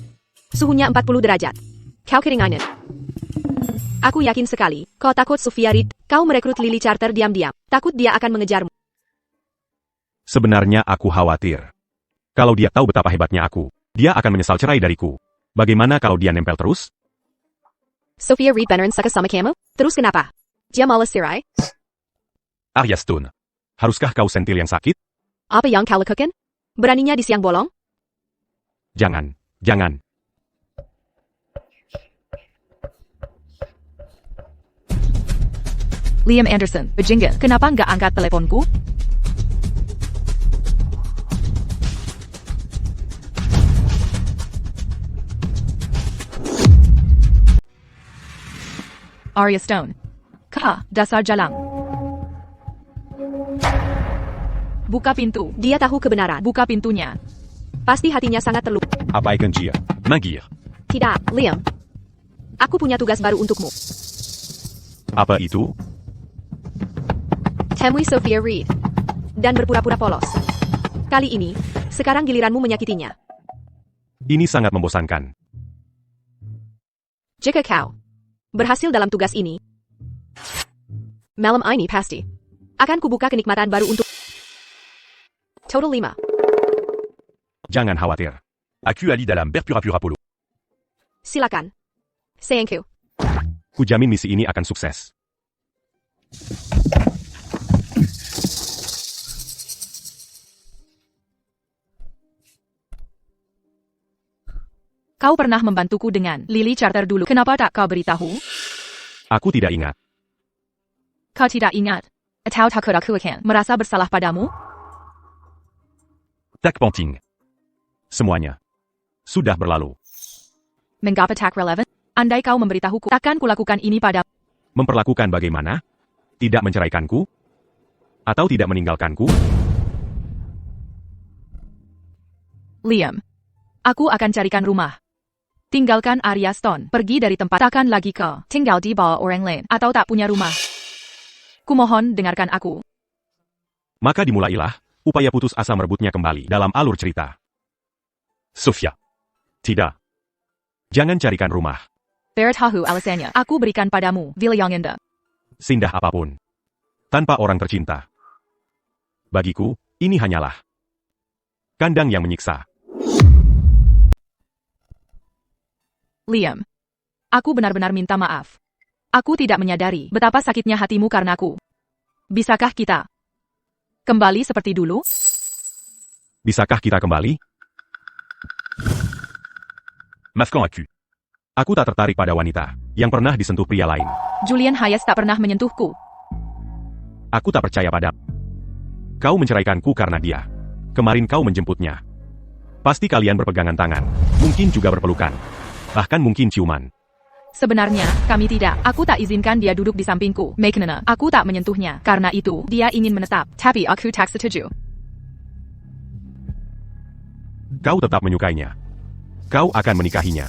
Suhunya 40 derajat. Kau kidding Ainet? Aku yakin sekali, kau takut Sophia Reed, kau merekrut Lily Charter diam-diam, takut dia akan mengejarmu. Sebenarnya aku khawatir. Kalau dia tahu betapa hebatnya aku, dia akan menyesal cerai dariku. Bagaimana kalau dia nempel terus? Sophia Reed beneran suka sama kamu? Terus kenapa? Dia malas cerai? Arya Stone, haruskah kau sentil yang sakit? Apa yang kau lakukan? Beraninya di siang bolong? Jangan, jangan. Liam Anderson, bajingan, kenapa nggak angkat teleponku? Arya Stone. Kah, dasar jalang. Buka pintu. Dia tahu kebenaran. Buka pintunya. Pasti hatinya sangat terluka. Abaikan dia. Magir. Tidak, Liam. Aku punya tugas baru untukmu. Apa itu? Temui Sophia Reed. Dan berpura-pura polos. Kali ini, sekarang giliranmu menyakitinya. Ini sangat membosankan. Jika kau berhasil dalam tugas ini, malam ini pasti akan kubuka kenikmatan baru untuk total 5. Jangan khawatir. Aku Ali dalam berpura-pura polo. Silakan. Sayangku. Kujamin misi ini akan sukses. Kau pernah membantuku dengan Lily Charter dulu. Kenapa tak kau beritahu? Aku tidak ingat. Kau tidak ingat? Atau takut aku akan merasa bersalah padamu? Tak penting. Semuanya sudah berlalu. Mengapa tak relevan? Andai kau memberitahuku, takkan kulakukan ini padamu. Memperlakukan bagaimana? Tidak menceraikanku? Atau tidak meninggalkanku? Liam. Aku akan carikan rumah. Tinggalkan Arya Stone. Pergi dari tempat. Takkan lagi kau tinggal di bawah orang lain. Atau tak punya rumah. Kumohon dengarkan aku. Maka dimulailah upaya putus asa merebutnya kembali dalam alur cerita. Sophia. Tidak. Jangan carikan rumah. Tahu alasannya. Aku berikan padamu villa yang indah. Sindah apapun. Tanpa orang tercinta. Bagiku, ini hanyalah kandang yang menyiksa. Liam. Aku benar-benar minta maaf. Aku tidak menyadari betapa sakitnya hatimu karenaku. Bisakah kita kembali seperti dulu? Bisakah kita kembali? Maafkan aku. Aku tak tertarik pada wanita yang pernah disentuh pria lain. Julian Hayes tak pernah menyentuhku. Aku tak percaya pada. Kau menceraikanku karena dia. Kemarin kau menjemputnya. Pasti kalian berpegangan tangan. Mungkin juga berpelukan. Bahkan mungkin ciuman. Sebenarnya, kami tidak. Aku tak izinkan dia duduk di sampingku. Maknanya, aku tak menyentuhnya. Karena itu, dia ingin menetap. Tapi aku tak setuju. Kau tetap menyukainya. Kau akan menikahinya.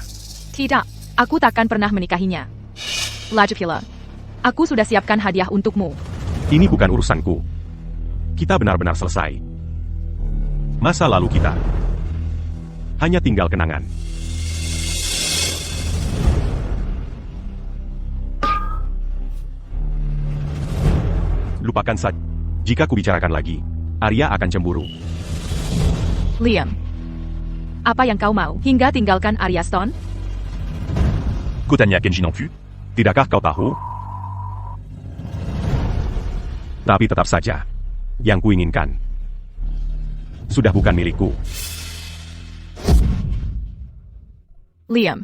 Tidak, aku takkan pernah menikahinya. Lajapula, aku sudah siapkan hadiah untukmu. Ini bukan urusanku. Kita benar-benar selesai. Masa lalu kita hanya tinggal kenangan. Lupakan saja. Jika kubicarakan lagi, Arya akan cemburu. Liam, apa yang kau mau hingga tinggalkan Arya Stone? Kotanya Kenji non plus. Tidakkah kau tahu? Tapi tetap saja, yang kuinginkan sudah bukan milikku. Liam,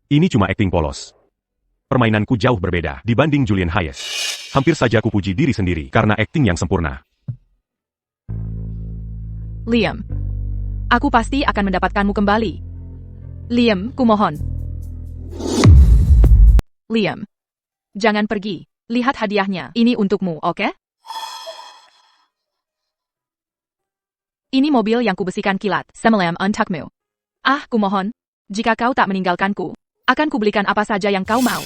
Ini cuma akting polos. Permainanku jauh berbeda dibanding Julian Hayes. Hampir saja aku puji diri sendiri karena akting yang sempurna. Liam, aku pasti akan mendapatkanmu kembali. Liam, kumohon. Liam, jangan pergi. Lihat hadiahnya. Ini untukmu, oke? Ini mobil yang kubesikan kilat. Semalam untukmu. Ah, kumohon. Jika kau tak meninggalkanku, akan kubelikan apa saja yang kau mau.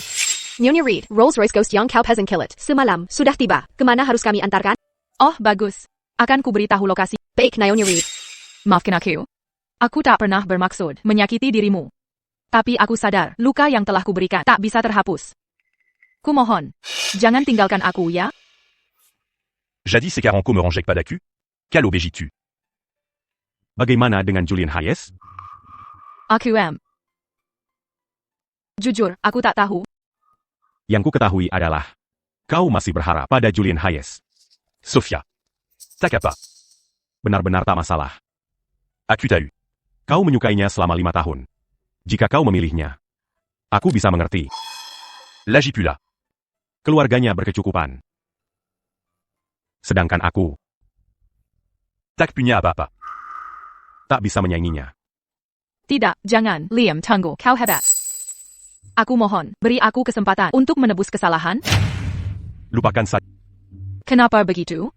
Nyonya Reed, Rolls-Royce Ghost Young Cow Peasant Killet. Semalam, sudah tiba. Kemana harus kami antarkan? Oh, bagus. Akan kuberitahu lokasi. Baik, Nyonya Reed. Maafkan aku. Aku tak pernah bermaksud menyakiti dirimu. Tapi aku sadar, luka yang telah kuberikan tak bisa terhapus. Kumohon, jangan tinggalkan aku ya. Jadis ces carencos me rangeaient pas d'accu. Quelle obégitu. Bagaimana dengan Julian Hayes? Aku jujur, aku tak tahu. Yang ku ketahui adalah, kau masih berharap pada Julian Hayes. Sophia. T'as qu'à pas. Benar-benar tak masalah. Accu t'as eu. Kau menyukainya selama 5 tahun. Jika kau memilihnya, aku bisa mengerti. L'agipula. Keluarganya berkecukupan. Sedangkan aku, Tac punya apa-apa. tak bisa menyainginya. Tidak, jangan, Liam, tunggu, kau hebat. Aku mohon, beri aku kesempatan untuk menebus kesalahan. Lupakan saja, Kenapa begitu?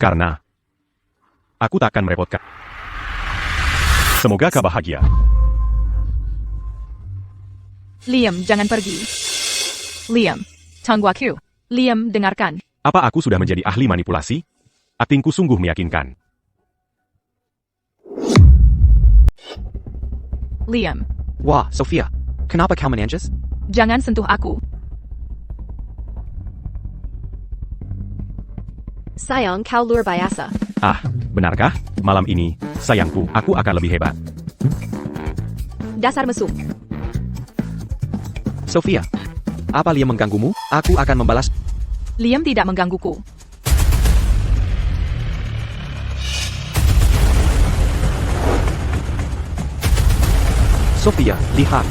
karena aku tak akan merepotkan. Semoga kau bahagia. Liam, jangan pergi. Liam, tunggu aku. Liam, dengarkan. Apa aku sudah menjadi ahli manipulasi? Aktingku sungguh meyakinkan. Liam, Wah, Sophia. Kenapa kau menangis? jangan sentuh aku. Sayang, kau luar biasa. Ah, benarkah? Malam ini, sayangku, aku akan lebih hebat. Dasar mesum. Sophia. Apa Liam mengganggumu? Aku akan membalas. Liam tidak menggangguku. Sophia, lihat.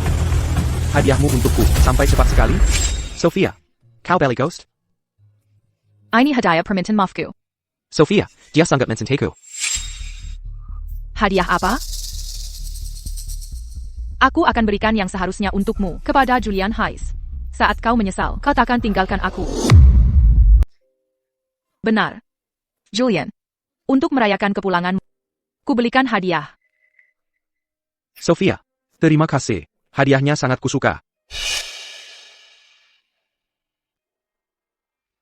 Hadiahmu untukku. Sampai cepat sekali. Sophia. Kau belly ghost? Ini hadiah permintaan maafku. Sophia, dia sangat mencintaiku. Hadiah apa? Aku akan berikan yang seharusnya untukmu kepada Julian Hayes. Saat kau menyesal, kau takkan tinggalkan aku. Benar. Julian. Untuk merayakan kepulanganmu, kubelikan hadiah. Sophia, terima kasih. Hadiahnya sangat kusuka.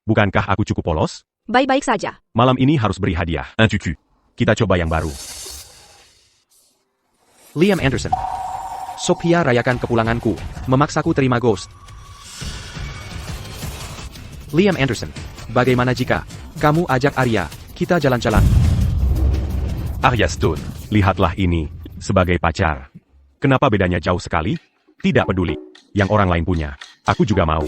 Bukankah aku cukup polos? Baik-baik saja. Malam ini harus beri hadiah. Un tutu. Kita coba yang baru. Liam Anderson. Sophia rayakan kepulanganku. Memaksaku terima ghost. Liam Anderson. Bagaimana jika kamu ajak Arya, kita jalan-jalan? Arya Stone. Lihatlah ini, sebagai pacar. Kenapa bedanya jauh sekali? Tidak peduli. Yang orang lain punya, aku juga mau.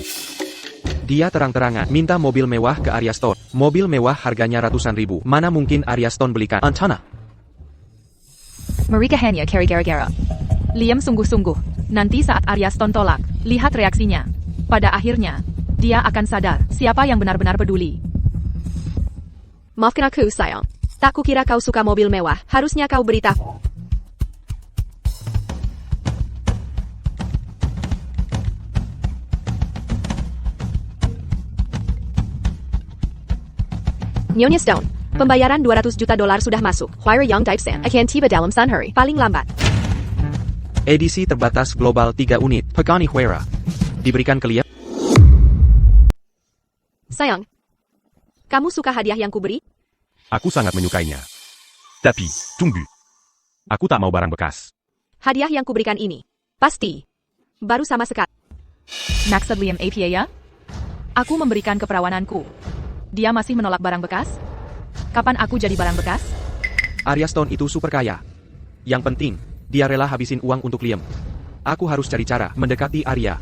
Dia terang-terangan minta mobil mewah ke Arya Stone. Mobil mewah harganya ratusan ribu. Mana mungkin Arya Stone belikan? Antana. Mereka hanya carry gara-gara. Liam sungguh-sungguh. Nanti saat Arya Stone tolak, lihat reaksinya. Pada akhirnya, dia akan sadar siapa yang benar-benar peduli. Maafkan aku, sayang. Tak kukira kau suka mobil mewah. Harusnya kau beritahu. Nyonya Stone, Pembayaran 200 juta dolar sudah masuk. Huira Yang Daipsan akan tiba dalam Sunhuri. Paling lambat. Edisi terbatas global 3 unit. Pagani Huira. Diberikan ke Liam. Sayang, kamu suka hadiah yang kuberi? Aku sangat menyukainya. Tapi, tunggu. Aku tak mau barang bekas. Hadiah yang kuberikan ini. Pasti. Baru sama sekali. Maksud Liam apa ya? Aku memberikan keperawananku. Dia masih menolak barang bekas? Kapan aku jadi barang bekas? Arya Stone itu super kaya. Yang penting, dia rela habisin uang untuk Liam. Aku harus cari cara mendekati Arya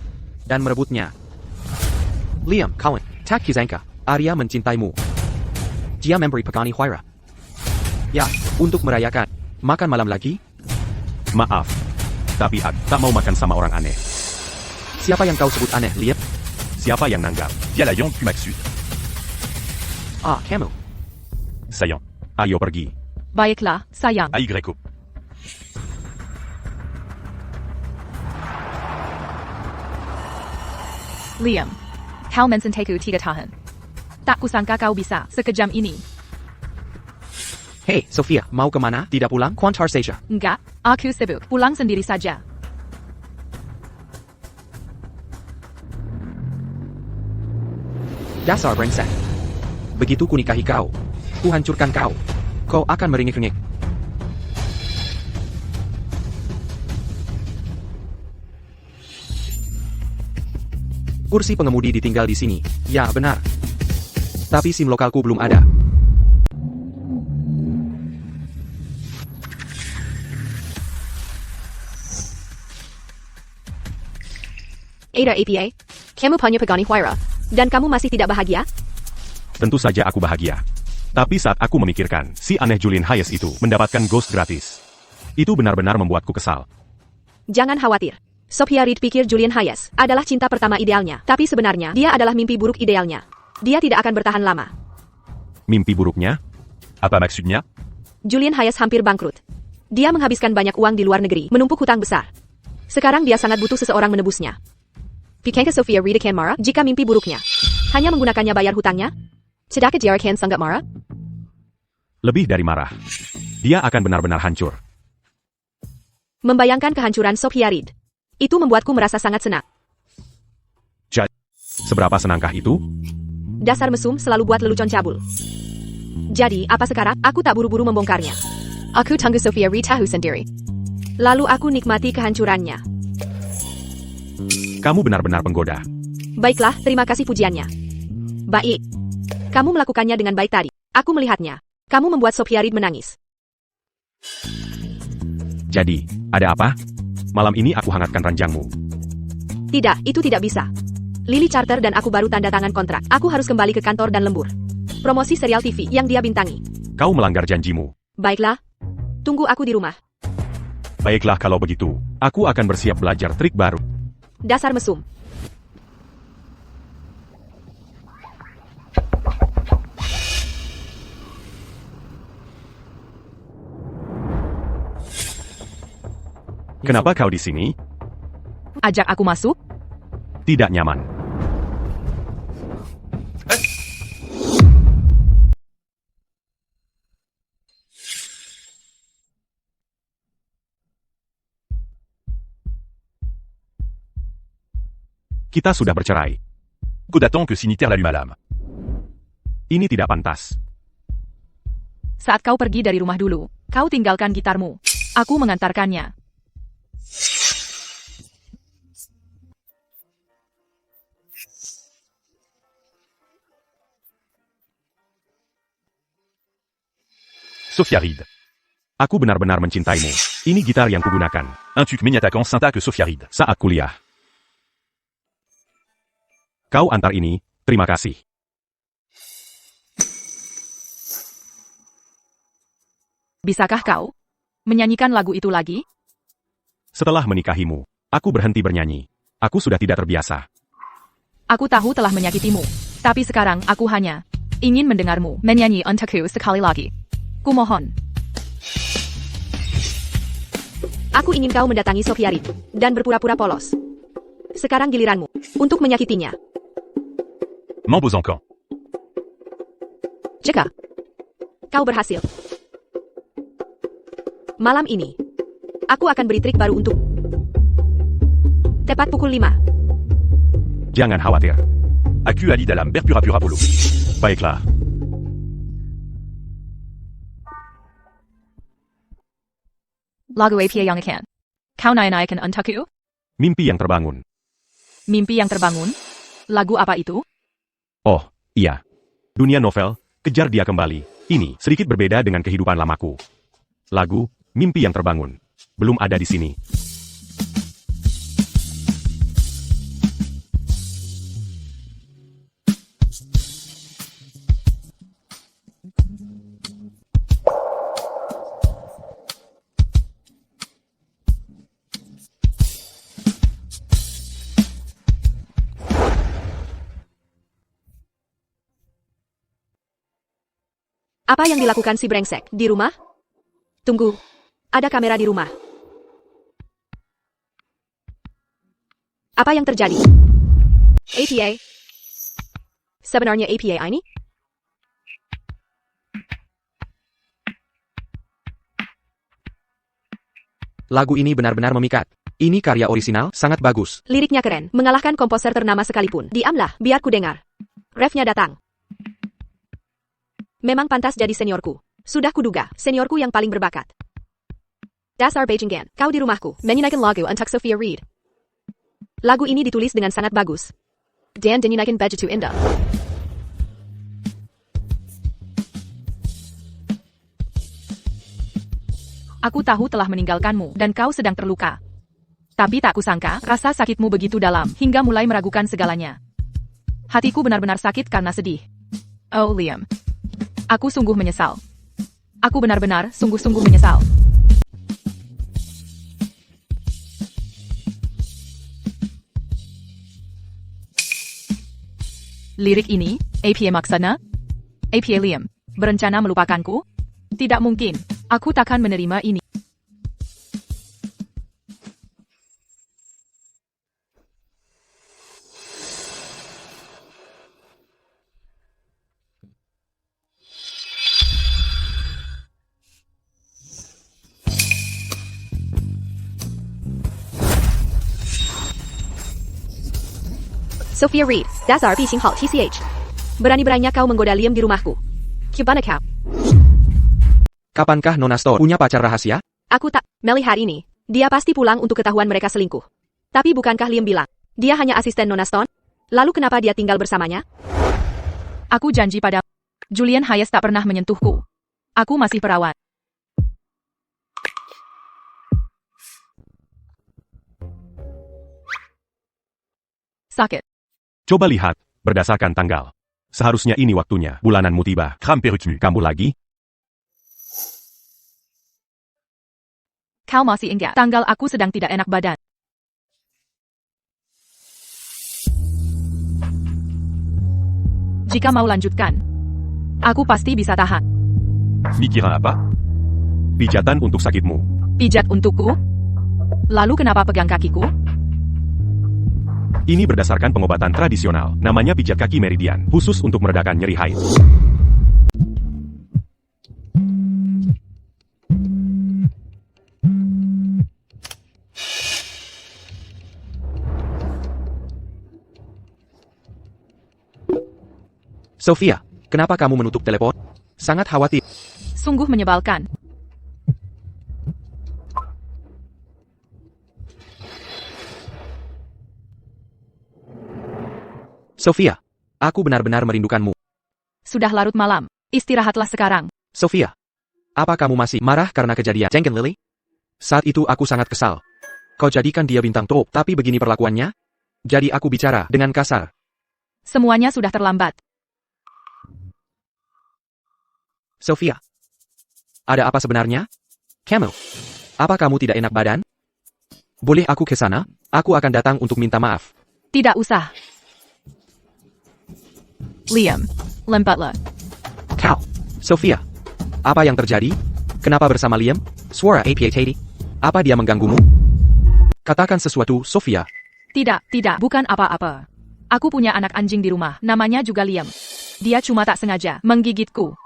dan merebutnya. Liam, kawan, tak kisangka, Arya mencintaimu. Dia memberi Pagani Huira. Ya, untuk merayakan. Makan malam lagi? Maaf. Tapi aku tak mau makan sama orang aneh. Siapa yang kau sebut aneh, Liam? Siapa yang nanggap? Dialayon puis Maxud. Ah, kamu. Saillant. Ayo pergi. Baiklah, sayang. AY. Liam. Kau mencintai 3 tahun. Tak kusangka kau bisa sekejam ini. Hei, Sophia, mau kemana? Tidak pulang? Quantar saja. Enggak, aku sibuk. Pulang sendiri saja. Dasar brengsek. Begitu kunikahi kau, kuhancurkan kau. Kau akan meringik-ringik. Kursi pengemudi ditinggal di sini. Ya, benar. Tapi SIM lokalku belum ada. Ada APA, kamu punya Pagani Huira, dan kamu masih tidak bahagia? Tentu saja aku bahagia. Tapi saat aku memikirkan, si aneh Julian Hayes itu mendapatkan ghost gratis. Itu benar-benar membuatku kesal. Jangan khawatir. Sophia Reed pikir Julian Hayes adalah cinta pertama idealnya, tapi sebenarnya dia adalah mimpi buruk idealnya. Dia tidak akan bertahan lama. Mimpi buruknya? Apa maksudnya? Julian Hayes hampir bangkrut. Dia menghabiskan banyak uang di luar negeri, menumpuk hutang besar. Sekarang dia sangat butuh seseorang menebusnya. Pikirkah Sophia Reed akan marah jika mimpi buruknya hanya menggunakannya bayar hutangnya? Sedangkan dia akan sangat marah? Lebih dari marah. Dia akan benar-benar hancur. Membayangkan kehancuran Sophia Reed. Itu membuatku merasa sangat senang. Jadi, seberapa senangkah itu? Dasar mesum selalu buat lelucon cabul. Jadi, apa sekarang? Aku tak buru-buru membongkarnya. Aku tunggu Sophia Reed tahu sendiri. Lalu aku nikmati kehancurannya. Kamu benar-benar penggoda. Baiklah, terima kasih pujiannya. Baik. Kamu melakukannya dengan baik tadi. Aku melihatnya. Kamu membuat Sophia Reed menangis. Jadi, ada apa? Malam ini aku hangatkan ranjangmu. Tidak, itu tidak bisa. Lily Charter dan aku baru tanda tangan kontrak. Aku harus kembali ke kantor dan lembur. Promosi serial TV yang dia bintangi. Kau melanggar janjimu. Baiklah. Tunggu aku di rumah. Baiklah kalau begitu. Aku akan bersiap belajar trik baru. Dasar mesum. Kenapa kau di sini? Ajak aku masuk? Tidak nyaman. Kita sudah bercerai. Coup d'attendre que Siniter l'allume à l'âme. Ini tidak pantas. Saat kau pergi dari rumah dulu, kau tinggalkan gitarmu. Aku mengantarkannya. Sophia Reed. Aku benar-benar mencintaimu. Ini gitar yang kugunakan. Un Turkmène attaquant sympa que Sophia Reed. Saat kuliah. Kau antar ini, terima kasih. Bisakah kau menyanyikan lagu itu lagi? Setelah menikahimu, aku berhenti bernyanyi. Aku sudah tidak terbiasa. Aku tahu telah menyakitimu. Tapi sekarang aku hanya ingin mendengarmu menyanyi untukku sekali lagi. Kumohon. Aku ingin kau mendatangi Sophia Reed dan berpura-pura polos. Sekarang giliranmu untuk menyakitinya. Mambosankan. Jika Kau berhasil. Malam ini, aku akan beri trik baru untuk... Tepat pukul 5. Jangan khawatir. Aku Ali dalam berpura-pura polo. Baiklah. Lagu apa yang akan kau naik-naikkan untukku? Mimpi yang terbangun. Mimpi yang terbangun? Lagu apa itu? Oh, iya. Dunia novel, kejar dia kembali. Ini sedikit berbeda dengan kehidupan lamaku. Lagu, Mimpi yang terbangun. Belum ada di sini. Apa yang dilakukan si brengsek di rumah? Tunggu. Ada kamera di rumah. Apa yang terjadi? APA? Sebenarnya APA ini? Lagu ini benar-benar memikat. Ini karya orisinal, sangat bagus. Liriknya keren, mengalahkan komposer ternama sekalipun. Diamlah, biar ku dengar. Refnya datang. Memang pantas jadi seniorku. Sudah kuduga, seniorku yang paling berbakat. Dasar Beijingan, kau di rumahku, menyanyikan lagu untuk Sophia Reed. Lagu ini ditulis dengan sangat bagus. Dan dinyanyikan begitu indah. Aku tahu telah meninggalkanmu, dan kau sedang terluka. Tapi tak kusangka, rasa sakitmu begitu dalam, hingga mulai meragukan segalanya. Hatiku benar-benar sakit karena sedih. Oh, Liam. Aku sungguh menyesal. Aku benar-benar, sungguh-sungguh menyesal. Lirik ini, apa maksudnya? Apa Liam, berencana melupakanku? Tidak mungkin, aku takkan menerima ini. Sophia Reed, dasar P-Singhal TCH. Berani-beraninya kau menggoda Liam di rumahku. Gimana kau? Kapankah Nona Stone punya pacar rahasia? Aku tak melihat ini. Dia pasti pulang untuk ketahuan mereka selingkuh. Tapi bukankah Liam bilang, dia hanya asisten Nona Stone? Lalu kenapa dia tinggal bersamanya? Aku janji pada Julian Hayes tak pernah menyentuhku. Aku masih perawat. Sakit. Coba lihat, berdasarkan tanggal. Seharusnya ini waktunya, bulananmu tiba. Crame perutmu. Kambuh lagi? Kau masih ingat, tanggal aku sedang tidak enak badan. Jika mau lanjutkan, aku pasti bisa tahan. Mikirin apa? Pijatan untuk sakitmu. Pijat untukku? Lalu kenapa pegang kakiku? Ini berdasarkan pengobatan tradisional, namanya pijat kaki meridian, khusus untuk meredakan nyeri haid. Sophia, kenapa kamu menutup telepon? Sangat khawatir. Sungguh menyebalkan. Sophia, aku benar-benar merindukanmu. Sudah larut malam, istirahatlah sekarang. Sophia, apa kamu masih marah karena kejadian Jenkins Lily? Saat itu aku sangat kesal. Kau jadikan dia bintang top, tapi begini perlakuannya? Jadi aku bicara dengan kasar. Semuanya sudah terlambat. Sophia, ada apa sebenarnya? Camel, apa kamu tidak enak badan? Boleh aku ke sana? Aku akan datang untuk minta maaf. Tidak usah. Liam, lempatlah. Kau, Sophia, apa yang terjadi? Kenapa bersama Liam? Suara APA tadi. Apa dia mengganggumu? Katakan sesuatu, Sophia. Tidak, bukan apa-apa. Aku punya anak anjing di rumah, namanya juga Liam. Dia cuma tak sengaja menggigitku.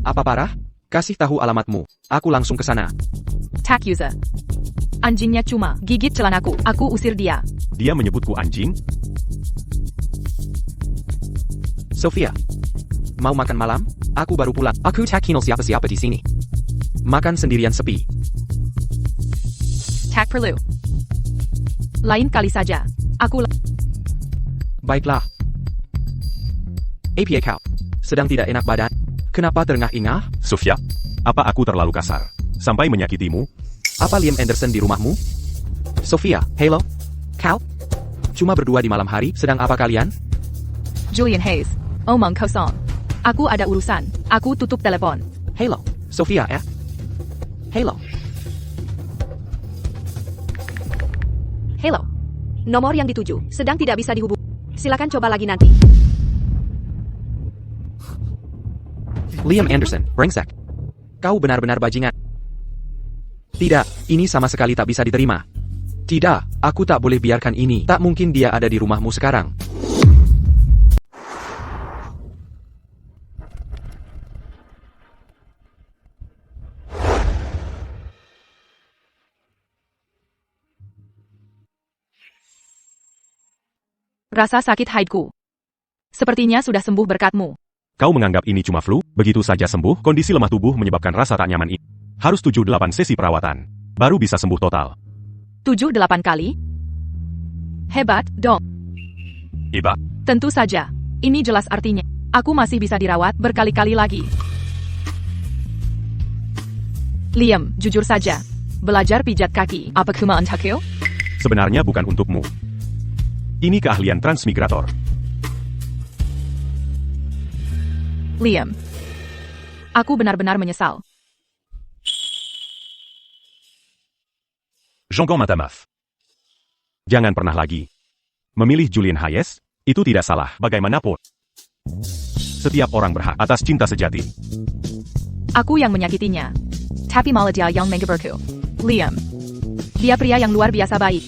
Apa parah? Kasih tahu alamatmu. Aku langsung ke sana. Tag user. Anjingnya cuma gigit celanaku. Aku usir dia. Dia menyebutku anjing? Sofia. Mau makan malam? Aku baru pulang. Aku tak kenal siapa-siapa di sini. Makan sendirian sepi. Tag perlu. Lain kali saja. Aku Baiklah. APA kau. Sedang tidak enak badan? Kenapa terengah-engah? Sophia, Apa aku terlalu kasar? Sampai menyakitimu? Apa Liam Anderson di rumahmu? Sofia, hello? Kau? Cuma berdua di malam hari, sedang apa kalian? Julian Hayes. Omong kosong. Aku ada urusan. Aku tutup telepon. Hello, Sofia ya? Hello. Hello. Nomor yang dituju sedang tidak bisa dihubungi. Silakan coba lagi nanti. Liam Anderson, brengsek. Kau benar-benar bajingan. Tidak, ini sama sekali tak bisa diterima. Tidak, aku tak boleh biarkan ini. Tak mungkin dia ada di rumahmu sekarang. Rasa sakit haidku. Sepertinya sudah sembuh berkatmu. Kau menganggap ini cuma flu? Begitu saja sembuh, kondisi lemah tubuh menyebabkan rasa tak nyaman ini. Harus 7-8 sesi perawatan. Baru bisa sembuh total. 7-8 kali? Hebat, dong. Eba, Tentu saja. Ini jelas artinya. Aku masih bisa dirawat berkali-kali lagi. Liam, jujur saja. Belajar pijat kaki. Apa kemauan Takeo? Sebenarnya bukan untukmu. Ini keahlian transmigrator. Liam. Aku benar-benar menyesal. Jean-Gon Matamaf. Jangan pernah lagi. Memilih Julian Hayes, itu tidak salah bagaimanapun. Setiap orang berhak atas cinta sejati. Aku yang menyakitinya. Tapi malah dia yang menggeberku. Liam. Dia pria yang luar biasa baik.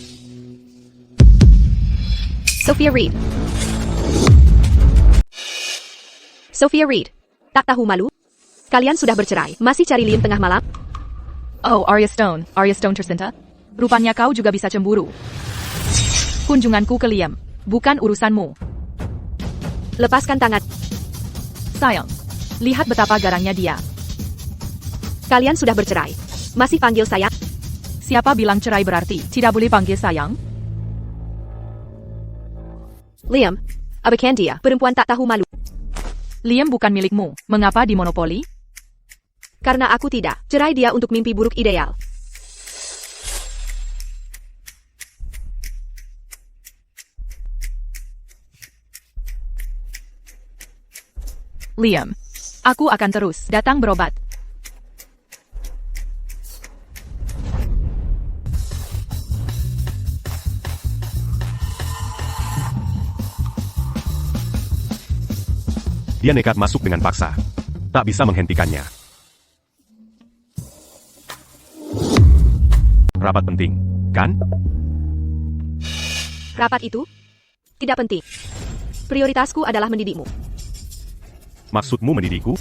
Sophia Reed. Sophia Reed. Tak tahu malu? Kalian sudah bercerai. Masih cari Liam tengah malam? Oh, Arya Stone. Arya Stone tercinta? Rupanya kau juga bisa cemburu. Kunjunganku ke Liam. Bukan urusanmu. Lepaskan tangan. Sayang. Lihat betapa garangnya dia. Kalian sudah bercerai. Masih panggil saya? Siapa bilang cerai berarti tidak boleh panggil sayang? Liam. Abakan dia. Perempuan tak tahu malu. Liam bukan milikmu. Mengapa dimonopoli? Karena aku tidak. Cerai dia untuk mimpi buruk ideal. Liam. Aku akan terus datang berobat. Dia nekat masuk dengan paksa. Tak bisa menghentikannya. Rapat penting, kan? Rapat itu? Tidak penting. Prioritasku adalah mendidikmu. Maksudmu mendidikku?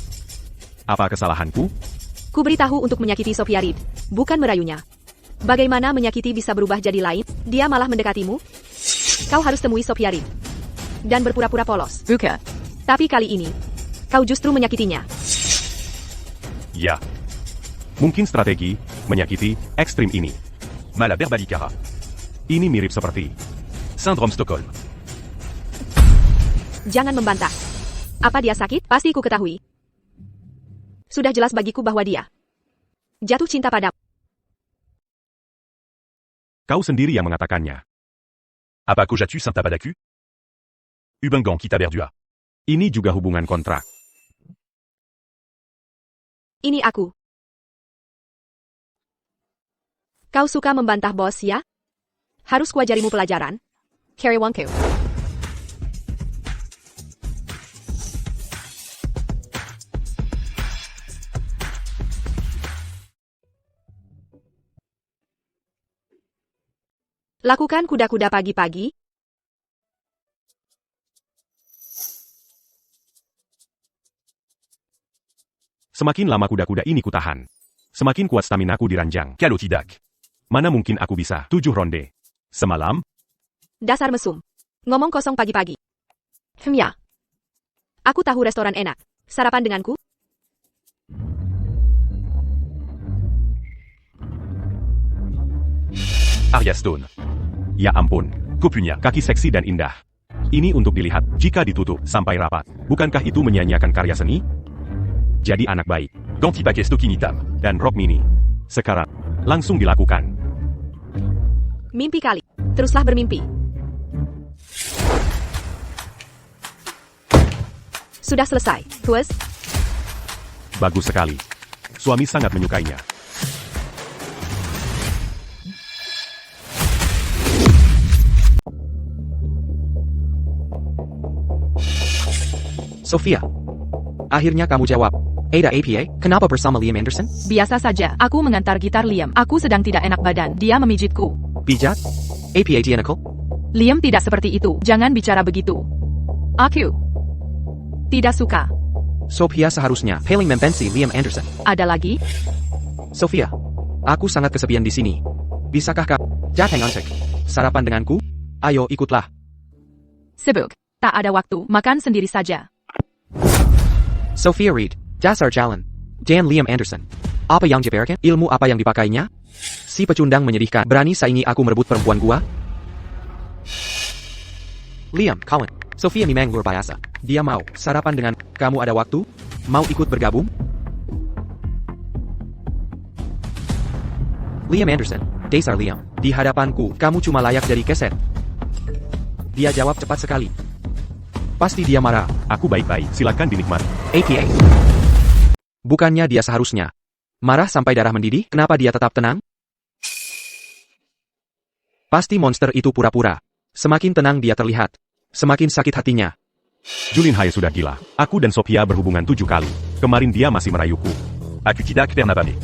Apa kesalahanku? Ku beritahu untuk menyakiti Sophia Reed, bukan merayunya. Bagaimana menyakiti bisa berubah jadi lain? Dia malah mendekatimu? Kau harus temui Sophia Reed. Dan berpura-pura polos. Buka. Tapi kali ini, kau justru menyakitinya. Ya. Mungkin strategi, menyakiti, ekstrim ini. Malaberbalikara. Ini mirip seperti Syndrome Stockholm. Jangan membantah. Apa dia sakit? Pasti ku ketahui. Sudah jelas bagiku bahwa dia jatuh cinta padamu. kau sendiri yang mengatakannya. Apa Kojatu Saint-Tapadaku? Ubengan kita berdua. Ini juga hubungan kontrak. Ini aku. Kau suka membantah bos ya? Harus kuajarimu pelajaran. Carry Wonku. Lakukan kuda-kuda pagi-pagi. Semakin lama kuda-kuda ini kutahan, semakin kuat staminaku di ranjang. Kalau tidak. Mana mungkin aku bisa 7 ronde semalam? Dasar mesum. Ngomong kosong pagi-pagi. Ya. Aku tahu restoran enak. Sarapan denganku? Arya Stone. Ya ampun, Kau punya. kaki seksi dan indah. Ini untuk dilihat jika ditutup sampai rapat. Bukankah itu menyia-nyiakan karya seni? Jadi anak baik. Ganti pakai stocking hitam. Dan rok mini. Sekarang, langsung dilakukan. Mimpi kali. Teruslah bermimpi. Sudah selesai, Tuas. Bagus sekali. Suami sangat menyukainya. Sophia. Akhirnya kamu jawab. Ada APA, kenapa bersama Liam Anderson? Biasa saja, aku mengantar gitar Liam. Aku sedang tidak enak badan, dia memijitku. Pijat? APA Gianical? Liam tidak seperti itu, jangan bicara begitu. Aku tidak suka. Sophia seharusnya paling membenci Liam Anderson. Ada lagi? Sophia, aku sangat kesepian di sini. Bisakah kau datang untuk sarapan denganku? Ayo ikutlah. Sibuk. Tak ada waktu, makan sendiri saja. Sophia Reed, dasar jalan. Dan Liam Anderson. Apa yang dipamerkan? Ilmu apa yang dipakainya? Si pecundang menyedihkan. Berani saingi aku merebut perempuan gua? Liam, Colin. Sophia memang luar biasa. Dia mau sarapan dengan kamu. Ada waktu? Mau ikut bergabung? Liam Anderson, dasar Liam. Di hadapanku, kamu cuma layak jadi keset. Dia jawab cepat sekali. Pasti dia marah. Aku baik-baik, silakan dinikmati. APA. Bukannya dia seharusnya marah sampai darah mendidih? Kenapa dia tetap tenang? Pasti monster itu pura-pura. Semakin tenang dia terlihat, semakin sakit hatinya. Julian Hayes sudah gila. Aku dan Sophia berhubungan 7 kali. Kemarin dia masih merayuku. Aku tidak pernah pamé.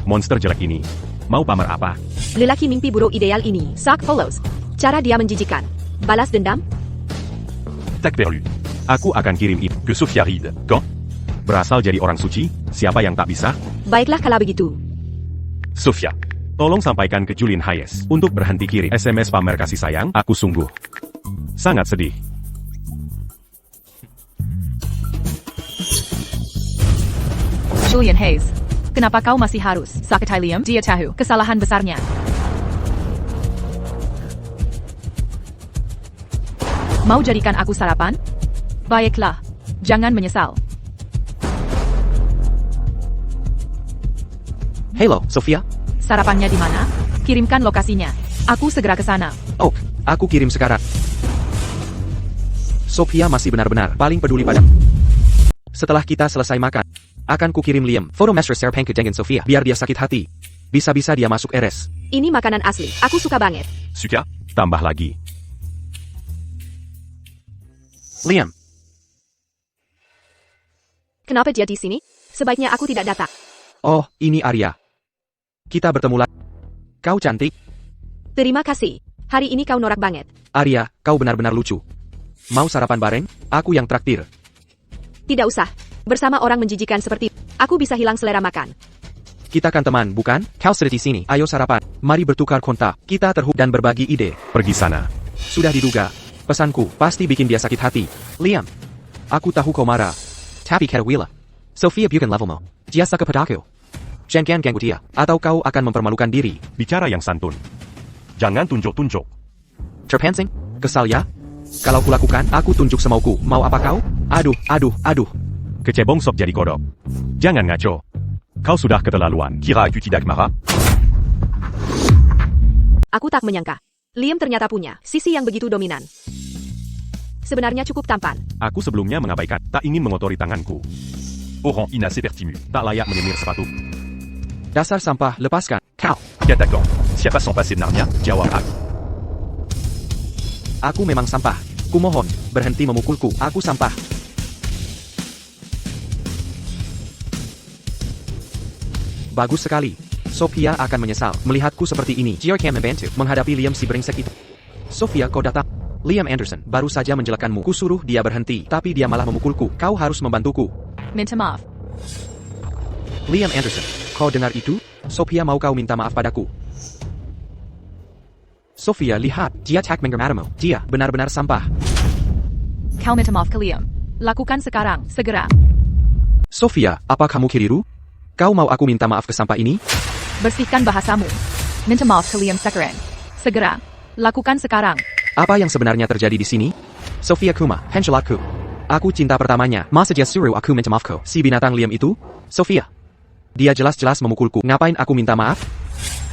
Monster jelek ini. Mau pamer apa? Lelaki mimpi buruk ideal ini. Sock follows. Cara dia menjijikan. Balas dendam? Tak perlu. Aku akan kirim itu. Que Sophia Reed. Quand? Berasal jadi orang suci, siapa yang tak bisa? Baiklah kalau begitu. Sophia. Tolong sampaikan ke Julian Hayes untuk berhenti kirim SMS pamer kasih sayang. Aku sungguh sangat sedih. Julian Hayes. Kenapa kau masih harus sakiti Liam? Dia tahu kesalahan besarnya. Mau jadikan aku sarapan? Baiklah. Jangan menyesal. Halo, Sophia. Sarapannya di mana? Kirimkan lokasinya. Aku segera ke sana. Oh, aku kirim sekarang. Sophia masih benar-benar paling peduli padaku. Setelah kita selesai makan, akan kukirim Liam foto Master Serpeng ke dengan Sophia biar dia sakit hati. Bisa-bisa dia masuk RS. Ini makanan asli. Aku suka banget. Suka? Tambah lagi. Liam, Kenapa dia di sini? Sebaiknya aku tidak datang. oh, ini Arya. Kita bertemu lagi. Kau cantik. Terima kasih. Hari ini kau norak banget. Arya, kau benar-benar lucu. Mau sarapan bareng? Aku yang traktir. Tidak usah. Bersama orang menjijikan seperti aku bisa hilang selera makan. Kita kan teman, bukan? Kau sudah di sini. Ayo sarapan. Mari bertukar kontak. Kita terhubung dan berbagi ide. Pergi sana. Sudah diduga. Pesanku pasti bikin dia sakit hati. Liam, aku tahu kau marah. Tapi Katawila. Sophia bukan levelmu. Dia suka padaku. Jangan ganggu dia, atau kau akan mempermalukan diri. Bicara yang santun. Jangan tunjuk-tunjuk. Terpancing? Kesal ya? Kalau kulakukan, aku tunjuk semauku. Mau apa kau? Aduh. Kecebong sok jadi kodok. Jangan ngaco. Kau sudah keterlaluan. Kira aku tidak marah? Aku tak menyangka. Liam ternyata punya sisi yang begitu dominan. Sebenarnya cukup tampan. Aku sebelumnya mengabaikan, tak ingin mengotori tanganku. Orang inassez pertimu. Tak layak menyemir sepatu. Dasar sampah, lepaskan. Kau. Qu'attaquant. Siapa son passé de Narnia? Jawab aku. Aku memang sampah. Kumohon, berhenti memukulku. Aku sampah. Bagus sekali. Sophia akan menyesal melihatku seperti ini. Dia akan membantu menghadapi Liam si brengsek itu. Sophia, kau datang. Liam Anderson baru saja menjelekanmu. Kusuruh dia berhenti, tapi dia malah memukulku. Kau harus membantuku. Minta maaf. Liam Anderson, kau dengar itu? Sophia mau kau minta maaf padaku. Sophia, lihat, dia tak mengermatamu. Dia benar-benar sampah. Kau minta maaf ke Liam. Lakukan sekarang, segera. Sophia, apa kamu keliru? Kau mau aku minta maaf ke sampah ini? Bersihkan bahasamu. Minta maaf ke Liam sekarang. Segera. Lakukan sekarang. Apa yang sebenarnya terjadi di sini? Sophia Kuma, pencelatku. Aku cinta pertamanya. Masa dia suruh aku minta maaf ke si binatang Liam itu? Sophia. Dia jelas-jelas memukulku. Ngapain aku minta maaf?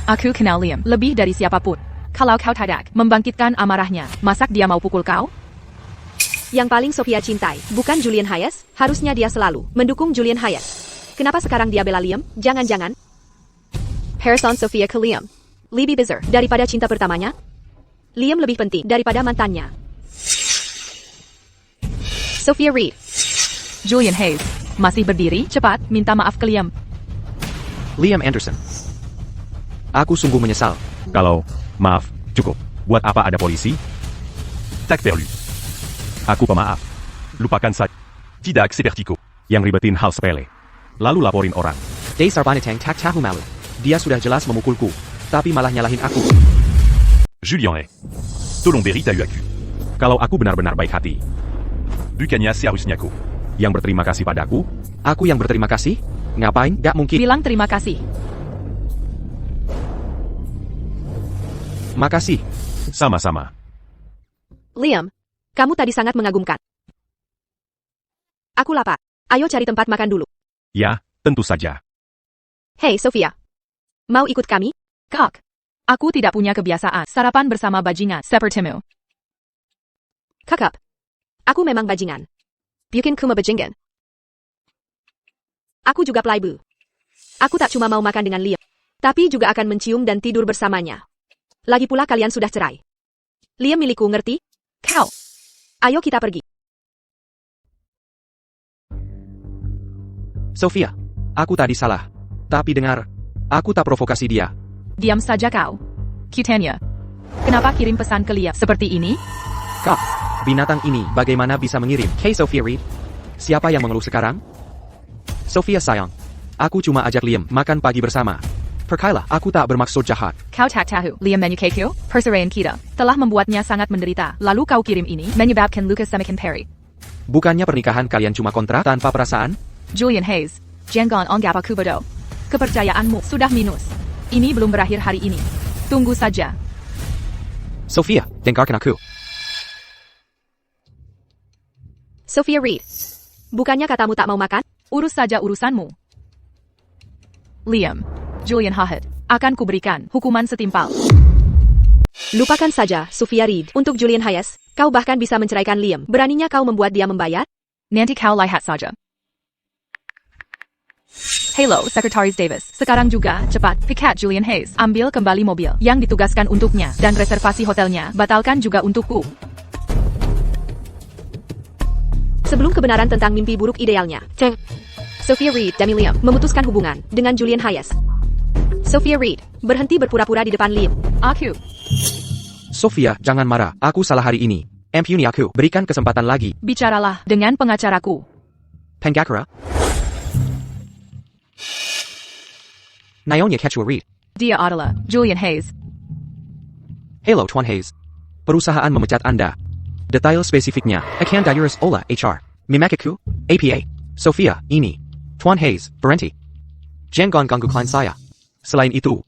Aku kenal Liam lebih dari siapapun. Kalau kau tidak membangkitkan amarahnya, masak dia mau pukul kau? Yang paling Sophia cintai, bukan Julian Hayes, harusnya dia selalu mendukung Julian Hayes. Kenapa sekarang dia bela Liam? Jangan-jangan Harrison Sophia ke Liam lebih besar daripada cinta pertamanya? Liam lebih penting daripada mantannya. Sophia Reed. Julian Hayes. Masih berdiri? Cepat, minta maaf ke Liam. Liam Anderson. Aku sungguh menyesal. Kalau, maaf, cukup. Buat apa ada polisi? Tac perlu. Aku pemaaf. Lupakan saja. Tidak sepertiku. Yang ribetin hal sepele. Lalu laporin orang. Dasar Banitang tak tahu malu. Dia sudah jelas memukulku, tapi malah nyalahin aku. Julien est. Tolomberit a eu à cul. Kalau aku benar-benar baik hati. Bucanias et Arusniako. Yang berterima kasih padaku? Aku yang berterima kasih? Ngapain? Gak mungkin. Bilang terima kasih. Makasih. Sama-sama. Liam, kamu tadi sangat mengagumkan. Aku lapar. Ayo cari tempat makan dulu. Ya, tentu saja. Hei Sophia. Mau ikut kami? Kak. Aku tidak punya kebiasaan sarapan bersama bajingan sepertimu. Kakak. Aku memang bajingan. Bukan cuma bajingan. Aku juga playboy. Aku tak cuma mau makan dengan Liam, tapi juga akan mencium dan tidur bersamanya. Lagi pula kalian sudah cerai. Liam milikku, ngerti? Kau. Ayo kita pergi. Sophia, aku tadi salah. Tapi dengar, aku tak provokasi dia. Diam saja kau. Cutanya. Kenapa kirim pesan ke Liam seperti ini? Kak, binatang ini bagaimana bisa mengirim? Hey Sophia Reed, siapa yang mengeluh sekarang? Sophia sayang, aku cuma ajak Liam makan pagi bersama. Percayalah, aku tak bermaksud jahat. Kau tak tahu, Liam menyukaiku, perserahan kita telah membuatnya sangat menderita. Lalu kau kirim ini, menyebabkan luka semakin parah. Bukannya pernikahan kalian cuma kontrak tanpa perasaan? Julian Hayes, jangan anggap aku bodoh. Kepercayaanmu sudah minus. Ini belum berakhir hari ini. Tunggu saja. Sophia, dengarkan aku. Sophia Reed. Bukannya katamu tak mau makan? Urus saja urusanmu. Liam, Julian Hayes, akan kuberikan hukuman setimpal. Lupakan saja, Sophia Reed. Untuk Julian Hayes, kau bahkan bisa menceraikan Liam. Beraninya kau membuat dia membayar? Nanti kau lihat saja. Hello, Sekretaris Davis. Sekarang juga, cepat, pikat Julian Hayes. Ambil kembali mobil yang ditugaskan untuknya, dan reservasi hotelnya, batalkan juga untukku. Sebelum kebenaran tentang mimpi buruk idealnya, Sophia Reed dan Liam memutuskan hubungan dengan Julian Hayes. Sophia Reed berhenti berpura-pura di depan Liam. Aku. Sophia, jangan marah. Aku salah hari ini. Ampuni aku. Berikan kesempatan lagi. Bicaralah dengan pengacaraku. Penggakura? Naonya Quechua Reed. Dia adalah Julian Hayes. Hello Tuan Hayes. Perusahaan memecat Anda. Detail spesifiknya akan diurus oleh HR. Memakiku, APA. Sophia, ini. Tuan Hayes, berhenti. Jangan ganggu klien saya. Selain itu,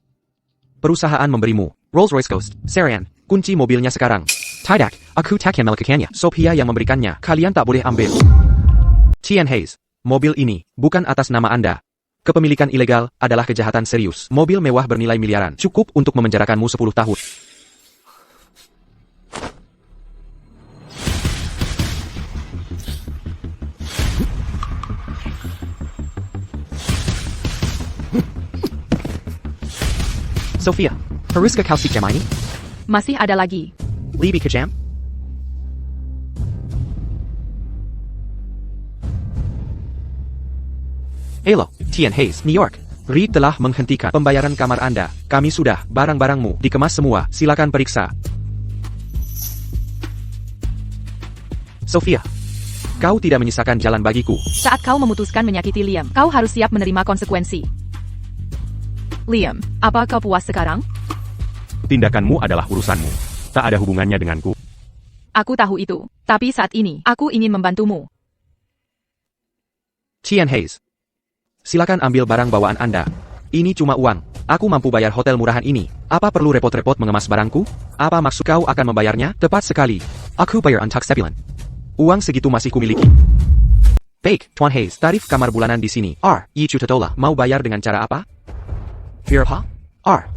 perusahaan memberimu Rolls-Royce Ghost, Serian, kunci mobilnya sekarang. Tidak, aku tak yang melakukannya. Sophia yang memberikannya, kalian tak boleh ambil. Tian Hayes, mobil ini bukan atas nama Anda. Kepemilikan ilegal adalah kejahatan serius. Mobil mewah bernilai miliaran, cukup untuk memenjarakanmu 10 tahun. Sophia, haruskah kau jam ini? Masih ada lagi. Lebih kejam? Hello, Tian Hayes, New York. Reed telah menghentikan pembayaran kamar Anda. Kami sudah, barang-barangmu dikemas semua. Silakan periksa. Sophia, Kau tidak menyisakan jalan bagiku. Saat kau memutuskan menyakiti Liam, kau harus siap menerima konsekuensi. Liam, apa kau puas sekarang? Tindakanmu adalah urusanmu. Tak ada hubungannya denganku. Aku tahu itu. Tapi saat ini, aku ingin membantumu. Qian Hayes. Silakan ambil barang bawaan Anda. Ini cuma uang. Aku mampu bayar hotel murahan ini. Apa perlu repot-repot mengemas barangku? Apa maksud kau akan membayarnya? Tepat sekali. Aku bayar untuk sebulan. Uang segitu masih kumiliki. Baik, Tuan Hayes. Tarif kamar bulanan di sini. $1 Mau bayar dengan cara apa? Berapa? $1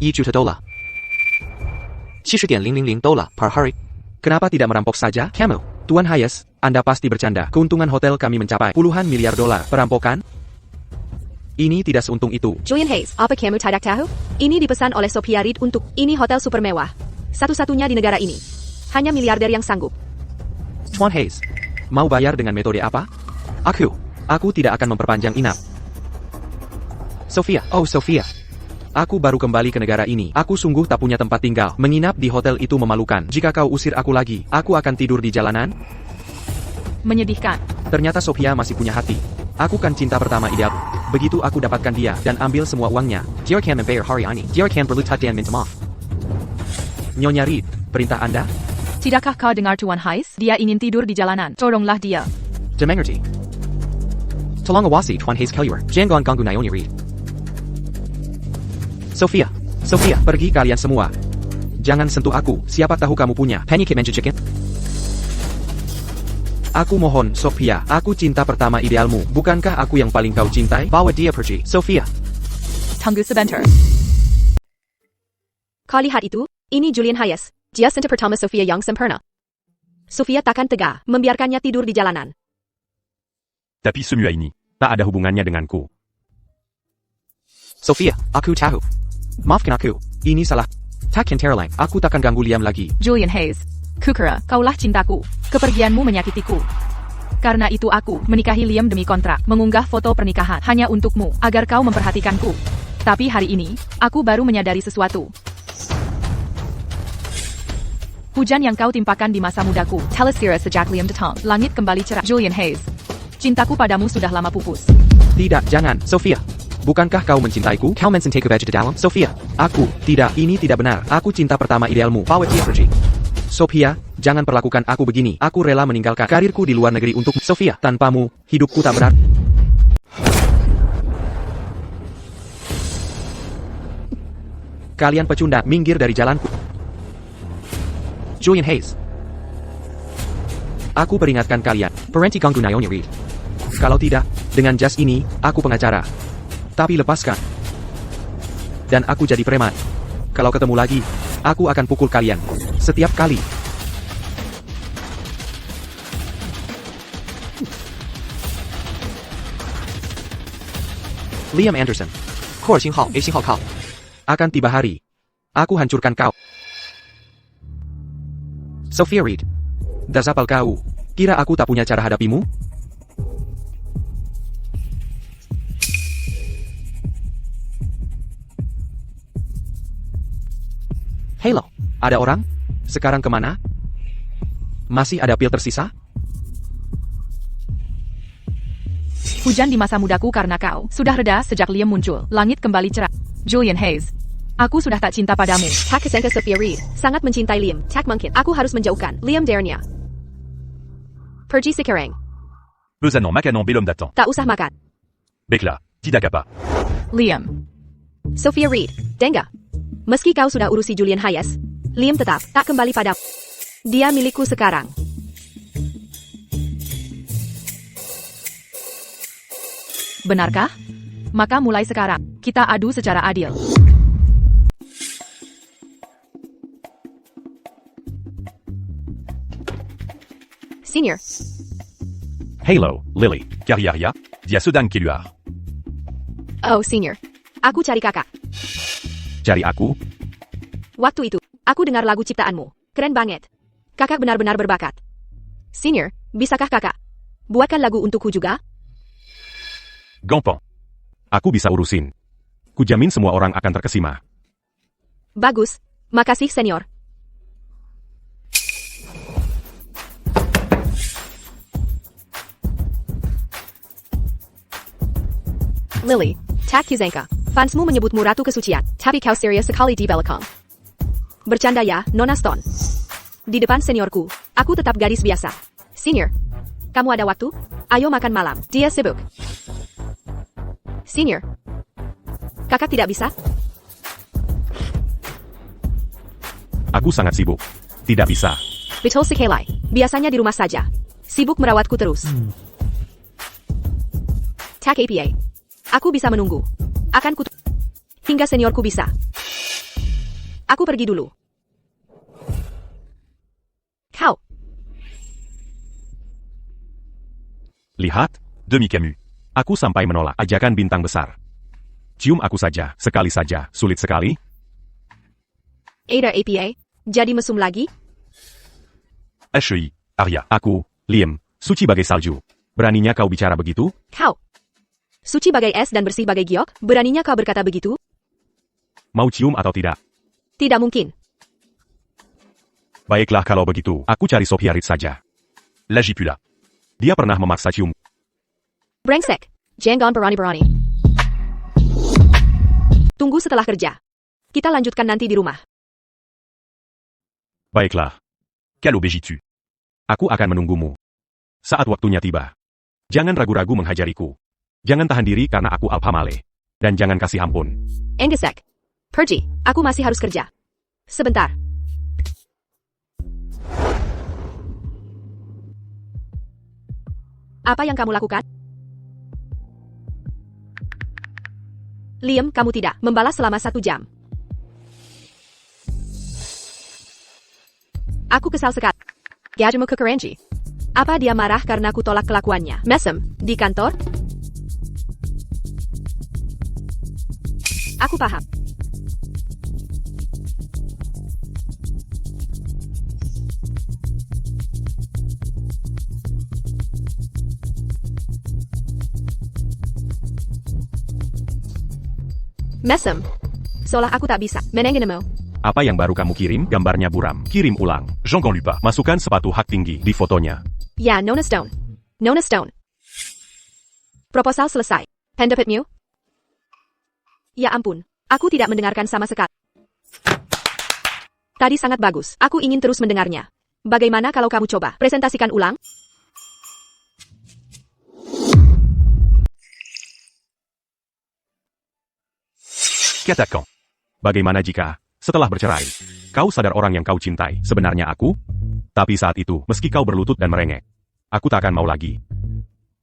$70,000 per hari. Kenapa tidak merampok saja, kamu? Tuan Hayes, Anda pasti bercanda. Keuntungan hotel kami mencapai puluhan miliar dolar. Perampokan? Ini tidak seuntung itu. Julian Hayes, apa kamu tidak tahu? Ini dipesan oleh Sophia Reed untuk ini hotel super mewah. Satu-satunya di negara ini. Hanya miliarder yang sanggup. Tuan Hayes, mau bayar dengan metode apa? Aku tidak akan memperpanjang inap. Sophia, Sophia. Aku baru kembali ke negara ini. Aku sungguh tak punya tempat tinggal. Menginap di hotel itu memalukan. Jika kau usir aku lagi, aku akan tidur di jalanan. Menyedihkan. Ternyata Sophia masih punya hati. Aku kan cinta pertama ideal. Begitu aku dapatkan dia dan ambil semua uangnya. Dia akan membayar hari ini. Dia akan berlutut dan minta maaf. Nyonya Reed, perintah Anda? Tidakkah kau dengar Tuan Hayes? Dia ingin tidur di jalanan. Tolonglah dia. Demengerti. Tolong awasi Tuan Hayes Kellier. Jangan ganggu Nyonya Reed. Sophia, pergi kalian semua. Jangan sentuh aku. Siapa tahu kamu punya pancake manju chicken? Aku mohon, Sophia. Aku cinta pertama idealmu. Bukankah aku yang paling kau cintai? Bawa dia pergi. Sophia. Tunggu sebentar. Kau lihat itu? Ini Julian Hayes. Dia cinta pertama Sophia yang sempurna. Sophia takkan tega membiarkannya tidur di jalanan. Tapi semua ini Tak ada hubungannya denganku. Sophia, aku tahu. Maafkan aku. Ini salah. Takkan terlalu. Aku takkan ganggu Liam lagi. Julian Hayes. Kukira, kaulah cintaku. Kepergianmu menyakitiku. Karena itu aku menikahi Liam demi kontrak, mengunggah foto pernikahan hanya untukmu, agar kau memperhatikanku. Tapi hari ini, aku baru menyadari sesuatu. Hujan yang kau timpakan di masa mudaku, Telesira sejak Liam datang, langit kembali cerah. Julian Hayes. Cintaku padamu sudah lama pupus. Tidak, jangan, Sophia. Bukankah kau mencintaiku? Kau mencintaiku baju di dalam? Sophia, aku, tidak, ini tidak benar. Aku cinta pertama idealmu. Bawa dia pergi. Sophia, jangan perlakukan aku begini. Aku rela meninggalkan karirku di luar negeri untuk Sophia. Tanpamu, hidupku tak benar. Kalian pecundang, minggir dari jalanku. Julian Hayes. Aku peringatkan kalian, berhenti ganggu Nyonya Reed. Kalau tidak, dengan jas ini, aku pengacara. Tapi lepaskan. Dan aku jadi preman. Kalau ketemu lagi, aku akan pukul kalian. Setiap kali. Liam Anderson. Core Xinghao, Xinghao kau. Akan tiba hari. Aku hancurkan kau. Sophia Reed. Dasapal kau. Kira aku tak punya cara hadapimu? Halo, ada orang? Sekarang kemana? Masih ada pil tersisa? Hujan di masa mudaku karena kau sudah reda sejak Liam muncul. Langit kembali cerah. Julian Hayes. Aku sudah tak cinta padamu. Tak kesangka Sophia Reed sangat mencintai Liam. Tak mungkin. Aku harus menjauhkan Liam darinya. Pergi sekarang. Pesanan Macanon Bellum datant. Tak usah makan. Baiklah, tidak apa. Liam. Sophia Reed, dengar. Meski kau sudah urusi Julian Hayes, Liam tetap tak kembali padamu. Dia milikku sekarang. Benarkah? Maka mulai sekarang, kita adu secara adil. Senior. Halo, Lily. Carriaria, dia sedang keluar. Oh, Senior. Aku cari kakak. Cari aku? Waktu itu, aku dengar lagu ciptaanmu. Keren banget. Kakak benar-benar berbakat. Senior, bisakah kakak buatkan lagu untukku juga? Gampang. Aku bisa urusin. Kujamin semua orang akan terkesima. Bagus. Makasih, Senior. Lily, Tak Kuzanka. Fansmu menyebutmu ratu kesucian, tapi kau serius sekali di belakang. Bercanda ya, Nona Stone. Di depan seniorku, aku tetap gadis biasa. Senior, kamu ada waktu? Ayo makan malam, dia sibuk. Senior, kakak tidak bisa? Aku sangat sibuk. Tidak bisa. Betul sekali, biasanya di rumah saja. Sibuk merawatku terus. Tak APA. Aku bisa menunggu. Akan hingga seniorku bisa. Aku pergi dulu. Kau. Lihat, Demi Camus. aku sampai menolak ajakan bintang besar. Cium aku saja, sekali saja, sulit sekali. Ada APA. Jadi mesum lagi? HEI, Arya. Aku, Liam, suci bagai salju. Beraninya kau bicara begitu? Kau. Suci bagai es dan bersih bagai giok, beraninya kau berkata begitu? Mau cium atau tidak? Tidak mungkin. Baiklah kalau begitu, aku cari Sophia Reed saja. Lagipula. Dia pernah memaksa cium. Brengsek. Jangan berani-berani. Tunggu setelah kerja. Kita lanjutkan nanti di rumah. Baiklah, Quelle obéis-tu? aku akan menunggumu. Saat waktunya tiba. Jangan ragu-ragu menghajariku. Jangan tahan diri karena aku Alphamale. Dan jangan kasih ampun. Engesek. Pergi, aku masih harus kerja. Sebentar. Apa yang kamu lakukan? Liam, kamu tidak membalas selama 1 jam. Aku kesal sekali. Gajimu ke Kerenji. Apa dia marah karena aku tolak kelakuannya? Mesem, di kantor? Aku paham. Mesem, seolah aku tak bisa menenginmu. Apa yang baru kamu kirim? Gambarnya buram. Kirim ulang. Jean Ganlupa. Masukkan sepatu hak tinggi di fotonya. Ya, Nona Stone. Nona Stone. Proposal selesai. Pendapatmu? Ya ampun, aku tidak mendengarkan sama sekali. Tadi sangat bagus. Aku ingin terus mendengarnya. Bagaimana kalau kamu coba presentasikan ulang? Qu'attaquant. Bagaimana jika, setelah bercerai, kau sadar orang yang kau cintai, sebenarnya aku? Tapi saat itu, meski kau berlutut dan merengek, aku tak akan mau lagi.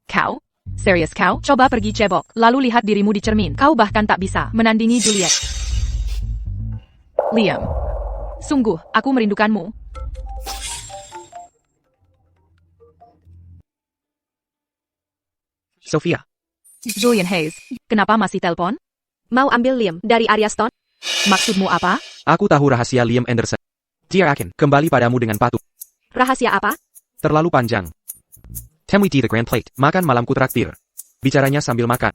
Kau? Serius kau? Coba pergi cebok, lalu lihat dirimu di cermin. Kau bahkan tak bisa menandingi Juliet. Liam. Sungguh, aku merindukanmu. Sophia, Julian Hayes, kenapa masih telpon? Mau ambil Liam dari Arya Stone? Maksudmu apa? aku tahu rahasia Liam Anderson. Dia akan kembali padamu dengan patuh. Rahasia apa? Terlalu panjang. Can we eat the grand plate? Makan malamku traktir. Bicaranya sambil makan.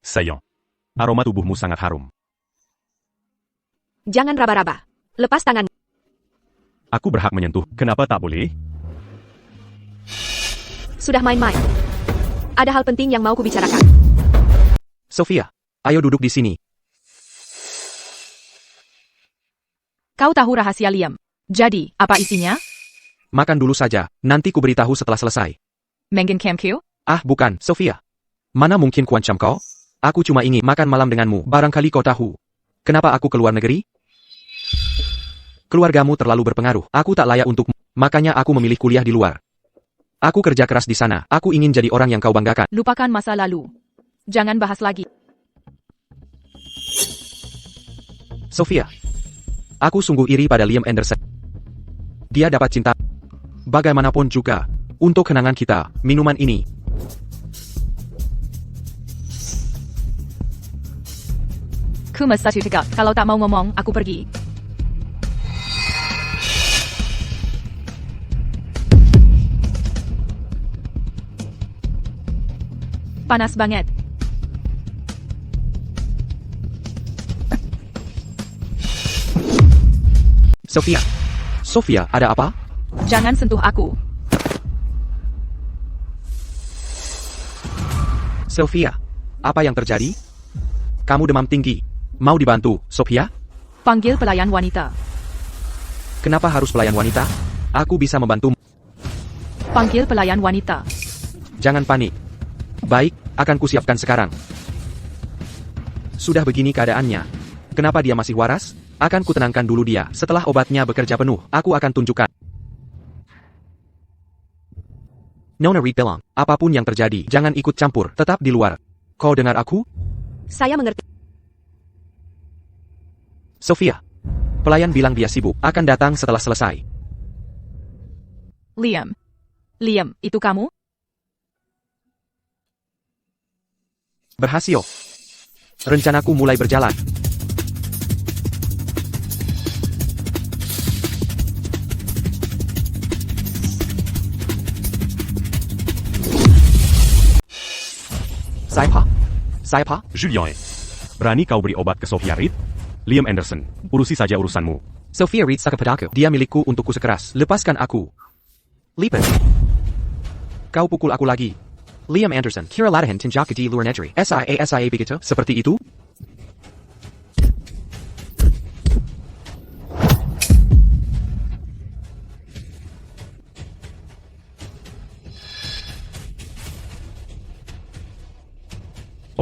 Saillant. Aroma tubuhmu sangat harum. Jangan raba-raba. Lepas tangan. Aku berhak menyentuh, kenapa tak boleh? Sudah main-main. Ada hal penting yang mau kubicarakan. Sophia, ayo duduk di sini. Kau tahu rahasia Liam. Jadi, apa isinya? Makan dulu saja, nanti kuberitahu setelah selesai. Mengen Camq? Ah, bukan, Sophia. Mana mungkin kuancam kau? Aku cuma ingin makan malam denganmu, barangkali kau tahu. Kenapa aku keluar negeri? Keluargamu terlalu berpengaruh, aku tak layak untukmu, makanya aku memilih kuliah di luar. Aku kerja keras di sana, aku ingin jadi orang yang kau banggakan. Lupakan masa lalu. Jangan bahas lagi. Sophia, aku sungguh iri pada Liam Anderson. Dia dapat cinta. Bagaimanapun juga, untuk kenangan kita, minuman ini. Ku mesti tegak. Kalau tak mau ngomong, aku pergi. Panas banget. Sophia, Sofia, ada apa? Jangan sentuh aku. Sofia, apa yang terjadi? Kamu demam tinggi. Mau dibantu, Sofia? Panggil pelayan wanita. Kenapa harus pelayan wanita? Aku bisa membantu. Panggil pelayan wanita. Jangan panik. Baik, akan kusiapkan sekarang. Sudah begini keadaannya. Kenapa dia masih waras? Akan kutenangkan dulu dia. Setelah obatnya bekerja penuh, aku akan tunjukkan. Nona Reed bilang, apapun yang terjadi, jangan ikut campur, tetap di luar. Kau dengar aku? Saya mengerti. Sofia. Pelayan bilang dia sibuk, akan datang setelah selesai. Liam. Liam, itu kamu? Berhasil. Rencanaku mulai berjalan. Siapa? Julien est. Berani kau beri obat ke Sophia Reed? Liam Anderson, urusi saja urusanmu. Sophia Reed saka padaku. Dia milikku untukku sekeras. Lepaskan aku. Lipat. Kau pukul aku lagi. Liam Anderson, kira latihan tinjak di luar negeri. SIA begitu? Seperti itu?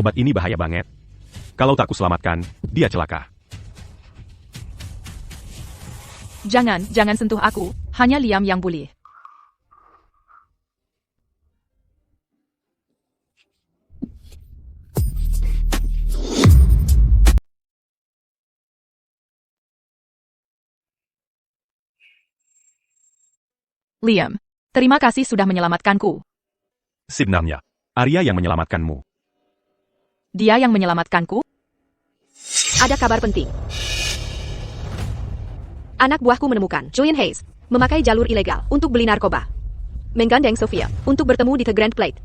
Obat ini bahaya banget. Kalau tak kuselamatkan, dia celaka. Jangan sentuh aku. Hanya Liam yang boleh. Liam, terima kasih sudah menyelamatkanku. Sebenarnya. Arya yang menyelamatkanmu. Dia yang menyelamatkanku? Ada kabar penting. Anak buahku menemukan Julian Hayes memakai jalur ilegal untuk beli narkoba. Menggandeng Sofia untuk bertemu di The Grand Plate.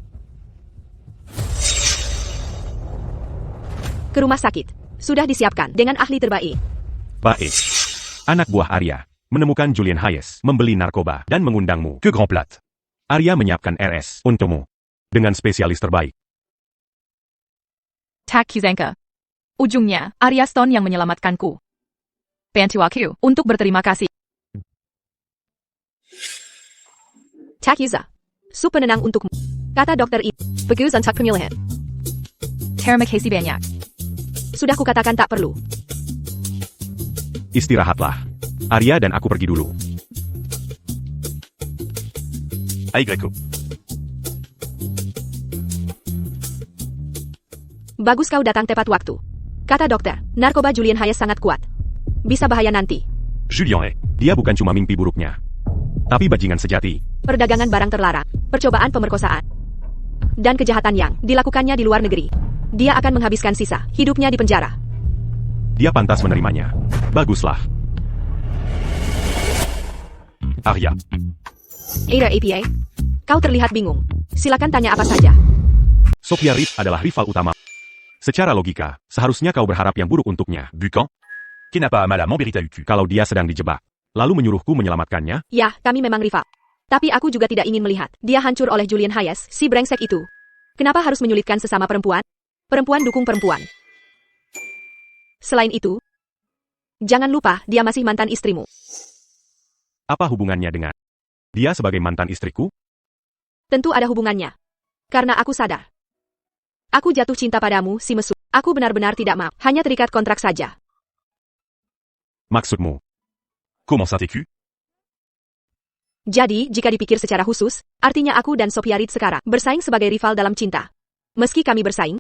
Ke rumah sakit. Sudah disiapkan dengan ahli terbaik. Baik. Anak buah Arya menemukan Julian Hayes membeli narkoba dan mengundangmu. Que grand plat. Arya menyiapkan RS untukmu. Dengan spesialis terbaik. Tak Kizanka. Ujungnya, Arya Stone yang menyelamatkanku. Bantu aku untuk berterima kasih. Takuza. Sup penenang untukmu. Kata dokter itu. Bagus untuk pemilihan. Terima kasih banyak. Sudah kukatakan tak perlu. Istirahatlah. Arya dan aku pergi dulu. Aigreco. Bagus kau datang tepat waktu. Kata dokter, narkoba Julian Hayes sangat kuat. Bisa bahaya nanti. Julien est. Dia bukan cuma mimpi buruknya. Tapi bajingan sejati. Perdagangan barang terlarang, percobaan pemerkosaan, dan kejahatan yang dilakukannya di luar negeri. Dia akan menghabiskan sisa hidupnya di penjara. Dia pantas menerimanya. Baguslah. Arya. Ada APA? Kau terlihat bingung. Silakan tanya apa saja. Sophia Reed adalah rival utama. Secara logika, seharusnya kau berharap yang buruk untuknya. Bucan. Qui n'a pas mal à m'embériter au cul. Kalau dia sedang dijebak, lalu menyuruhku menyelamatkannya, Ya, kami memang rival. Tapi aku juga tidak ingin melihat dia hancur oleh Julian Hayes, si brengsek itu. Kenapa harus menyulitkan sesama perempuan? Perempuan dukung perempuan. Selain itu, jangan lupa dia masih mantan istrimu. apa hubungannya dengan dia sebagai mantan istriku? Tentu ada hubungannya. Karena aku sadar. Aku jatuh cinta padamu, si mesum. Aku benar-benar tidak mau. Hanya terikat kontrak saja. Maksudmu? Comment ça t'écu? Jadi, jika dipikir secara khusus, artinya aku dan Sophia Reed sekarang bersaing sebagai rival dalam cinta. Meski kami bersaing,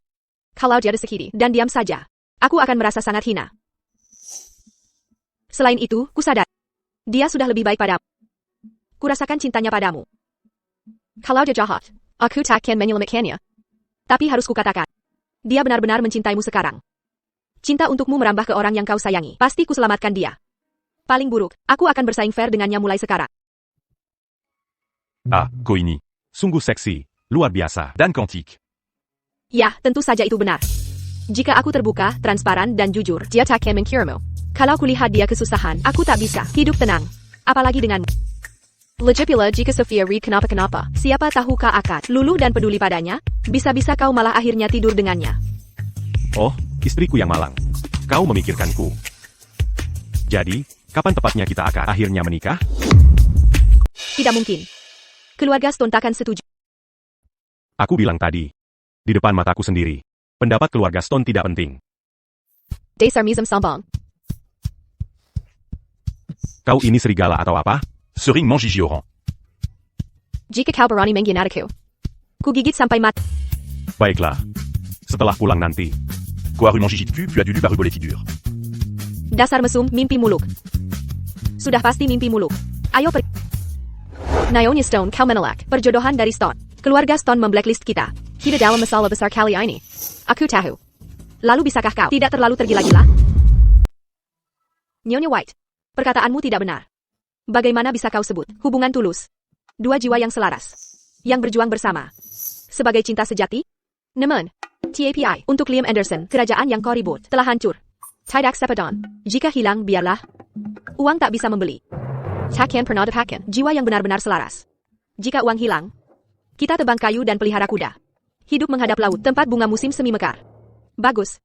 kalau dia sekiri dan diam saja, aku akan merasa sangat hina. Selain itu, kusadar. Dia sudah lebih baik padamu. Kurasakan cintanya padamu. Kalau dia jahat, aku takkan menyelamatkannya. Tapi harus kukatakan, dia benar-benar mencintaimu sekarang. Cinta untukmu merambah ke orang yang kau sayangi. Pasti kuselamatkan dia. Paling buruk, aku akan bersaing fair dengannya mulai sekarang. Ah, Coini. Sungguh seksi, luar biasa. Dan Quantique. Ya, tentu saja itu benar. Jika aku terbuka, transparan, dan jujur, dia takkan mengkiramu. Kalau kulihat dia kesusahan, aku tak bisa hidup tenang. Apalagi denganmu. Lejipila jika Sophia Reed kenapa-kenapa, siapa tahu kau akan luluh dan peduli padanya, bisa-bisa kau malah akhirnya tidur dengannya. Oh, istriku yang malang. Kau memikirkanku. Jadi, kapan tepatnya kita akan akhirnya menikah? Tidak mungkin. Keluarga Stone takkan setuju. Aku bilang tadi. Di depan mataku sendiri. Pendapat keluarga Stone tidak penting. Dasar misem sombong. Kau ini serigala atau apa? Ce ring m'engigioran. Jika kau berani mengkhianatiku, ku gigit sampai mati. Baiklah. Setelah pulang nanti. Quoi rue m'engigit cul, puis adulu baru boleh tidur. Dasar mesum, mimpi muluk. Sudah pasti mimpi muluk. Ayo pergi. Naomi Stone, kau menolak perjodohan dari Stone. Keluarga Stone memblacklist kita. Kita dalam masalah besar kali ini. Aku tahu. Lalu bisakah kau tidak terlalu tergila-gila? Nyonya White, perkataanmu tidak benar. Bagaimana bisa kau sebut hubungan tulus? Dua jiwa yang selaras. Yang berjuang bersama. Sebagai cinta sejati? Namun, TAPI untuk Liam Anderson, kerajaan yang kau ribut, telah hancur. Tidak Sepedon. Jika hilang, biarlah. Uang tak bisa membeli. Takkan pernah dapatkan jiwa yang benar-benar selaras. Jika uang hilang, kita tebang kayu dan pelihara kuda. Hidup menghadap laut, tempat bunga musim semi mekar. Bagus.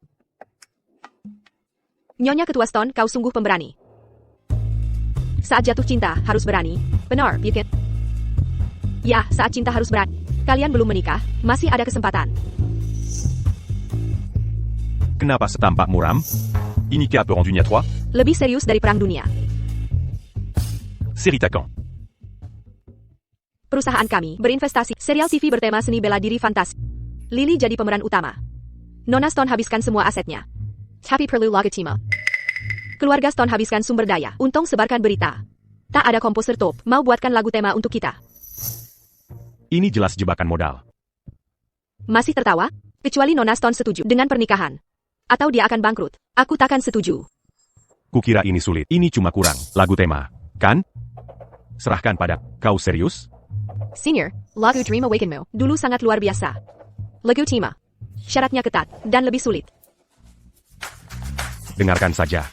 Nyonya Ketua Stone, kau sungguh pemberani. Saat jatuh cinta, harus berani. Benar, bukan? Ya, saat cinta harus berani. Kalian belum menikah, masih ada kesempatan. Kenapa setampak muram? Inika peut rendu Nia 3. Lebih serius dari Perang Dunia. Série Takan. Perusahaan kami berinvestasi serial TV bertema seni bela diri fantasi. Lily jadi pemeran utama. Nona Stone habiskan semua asetnya. Tapi perlu logatima. Keluarga Stone habiskan sumber daya. Untung sebarkan berita. Tak ada komposer top mau buatkan lagu tema untuk kita. Ini jelas jebakan modal. Masih tertawa? Kecuali Nona Stone setuju dengan pernikahan. Atau dia akan bangkrut. Aku takkan setuju. Kukira ini sulit. Ini cuma kurang. Lagu tema. Kan? Serahkan pada kau serius? Senior, lagu Dream Awakenmu dulu sangat luar biasa. Lagu tema. Syaratnya ketat dan lebih sulit. Dengarkan saja.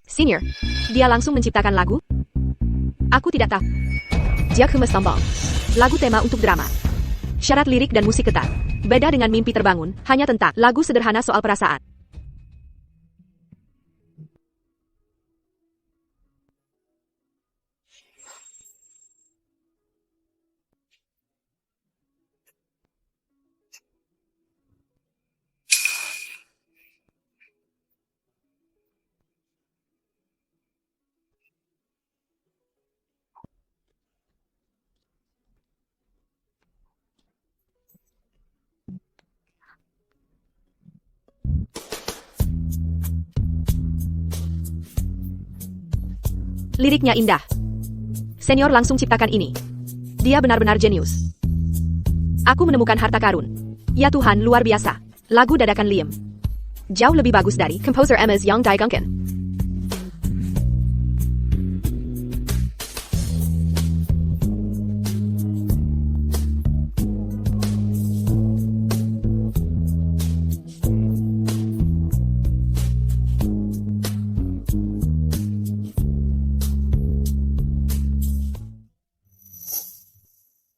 Senior, dia langsung menciptakan lagu? Aku tidak tahu. Dia sombong. Lagu tema untuk drama. Syarat lirik dan musik ketat. Beda dengan Mimpi Terbangun, hanya tentang lagu sederhana soal perasaan. Liriknya indah. Senior langsung ciptakan ini. Dia benar-benar jenius. Aku menemukan harta karun. Ya Tuhan, luar biasa. Lagu dadakan Liam. Jauh lebih bagus dari composer Emma's Young Dae Gunkin.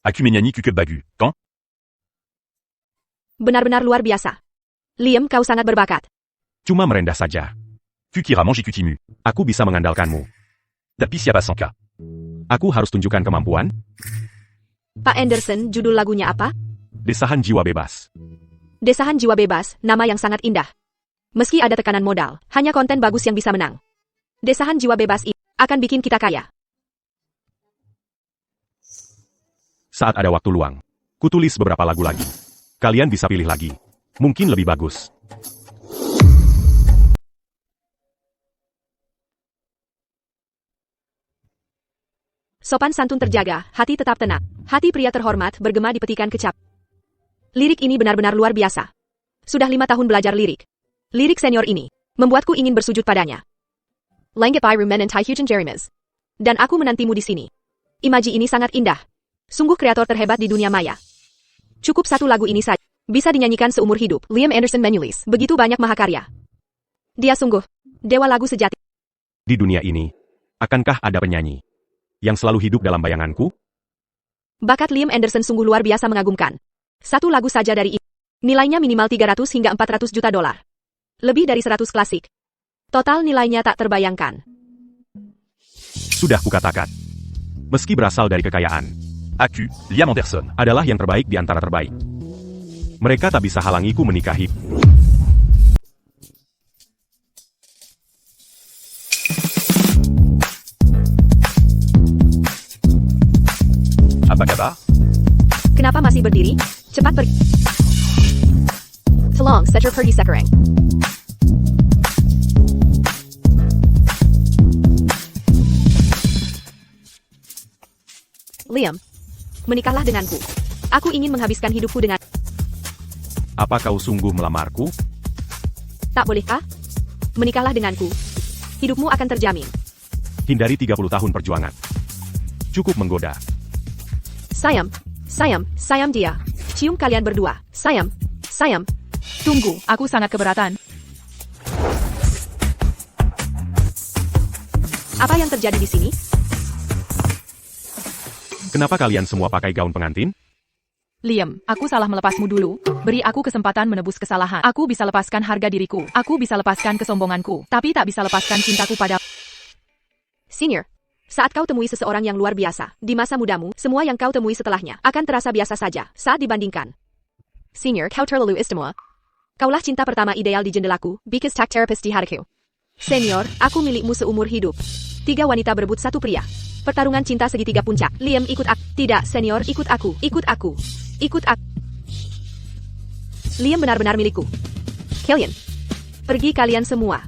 Acuméniani Bagu. Quand? Benar-benar luar biasa. Liam, kau sangat berbakat. Cuma merendah saja. Kukira Manjikutimu. Aku bisa mengandalkanmu. Tapi siapa sangka? Aku harus tunjukkan kemampuan. Pak Anderson, judul lagunya apa? Desahan Jiwa Bebas. Desahan Jiwa Bebas, nama yang sangat indah. Meski ada tekanan modal, hanya konten bagus yang bisa menang. Desahan Jiwa Bebas ini akan bikin kita kaya. Saat ada waktu luang, kutulis beberapa lagu lagi. Kalian bisa pilih lagi. Mungkin lebih bagus. Sopan santun terjaga, hati tetap tenang. Hati pria terhormat bergema di petikan kecap. Lirik ini benar-benar luar biasa. Sudah 5 tahun belajar lirik. Lirik senior ini membuatku ingin bersujud padanya. Langit by Rumen and Taihujan Jerimes. Dan aku menantimu di sini. Imaji ini sangat indah. Sungguh kreator terhebat di dunia maya. Cukup satu lagu ini saja. Bisa dinyanyikan seumur hidup. Liam Anderson menulis begitu banyak mahakarya. Dia sungguh dewa lagu sejati. Di dunia ini, akankah ada penyanyi yang selalu hidup dalam bayanganku? Bakat Liam Anderson sungguh luar biasa mengagumkan. Satu lagu saja dari ini, nilainya minimal 300 hingga 400 juta dolar. Lebih dari 100 klasik. Total nilainya tak terbayangkan. Sudah kukatakan. Meski berasal dari kekayaan, AQ, Liam Anderson. adalah yang terbaik di antara terbaik. Mereka tak bisa halangiku menikahi. Apa kabar? Kenapa masih berdiri? Cepat pergi. Tolong, secer pergi sekarang. Liam, menikahlah denganku. Aku ingin menghabiskan hidupku dengan... Apa kau sungguh melamarku? Tak bolehkah? Menikahlah denganku. Hidupmu akan terjamin. Hindari 30 tahun perjuangan. Cukup menggoda. Sayam dia. Cium kalian berdua. Sayam. Tunggu, aku sangat keberatan. Apa yang terjadi di sini? Kenapa kalian semua pakai gaun pengantin? Liam, aku salah melepasmu dulu. Beri aku kesempatan menebus kesalahan. Aku bisa lepaskan harga diriku. Aku bisa lepaskan kesombonganku. Tapi tak bisa lepaskan cintaku pada... Senior, saat kau temui seseorang yang luar biasa, di masa mudamu, semua yang kau temui setelahnya akan terasa biasa saja saat dibandingkan. Senior, kau terlalu istimewa. Kaulah cinta pertama ideal di jendelaku, biggest tech therapist di hatiku. Senior, aku milikmu seumur hidup. 3 wanita berebut 1 pria. Pertarungan cinta segitiga puncak. Liam, ikut aku. Tidak, senior, ikut aku. Liam benar-benar milikku. Killian, pergi kalian semua.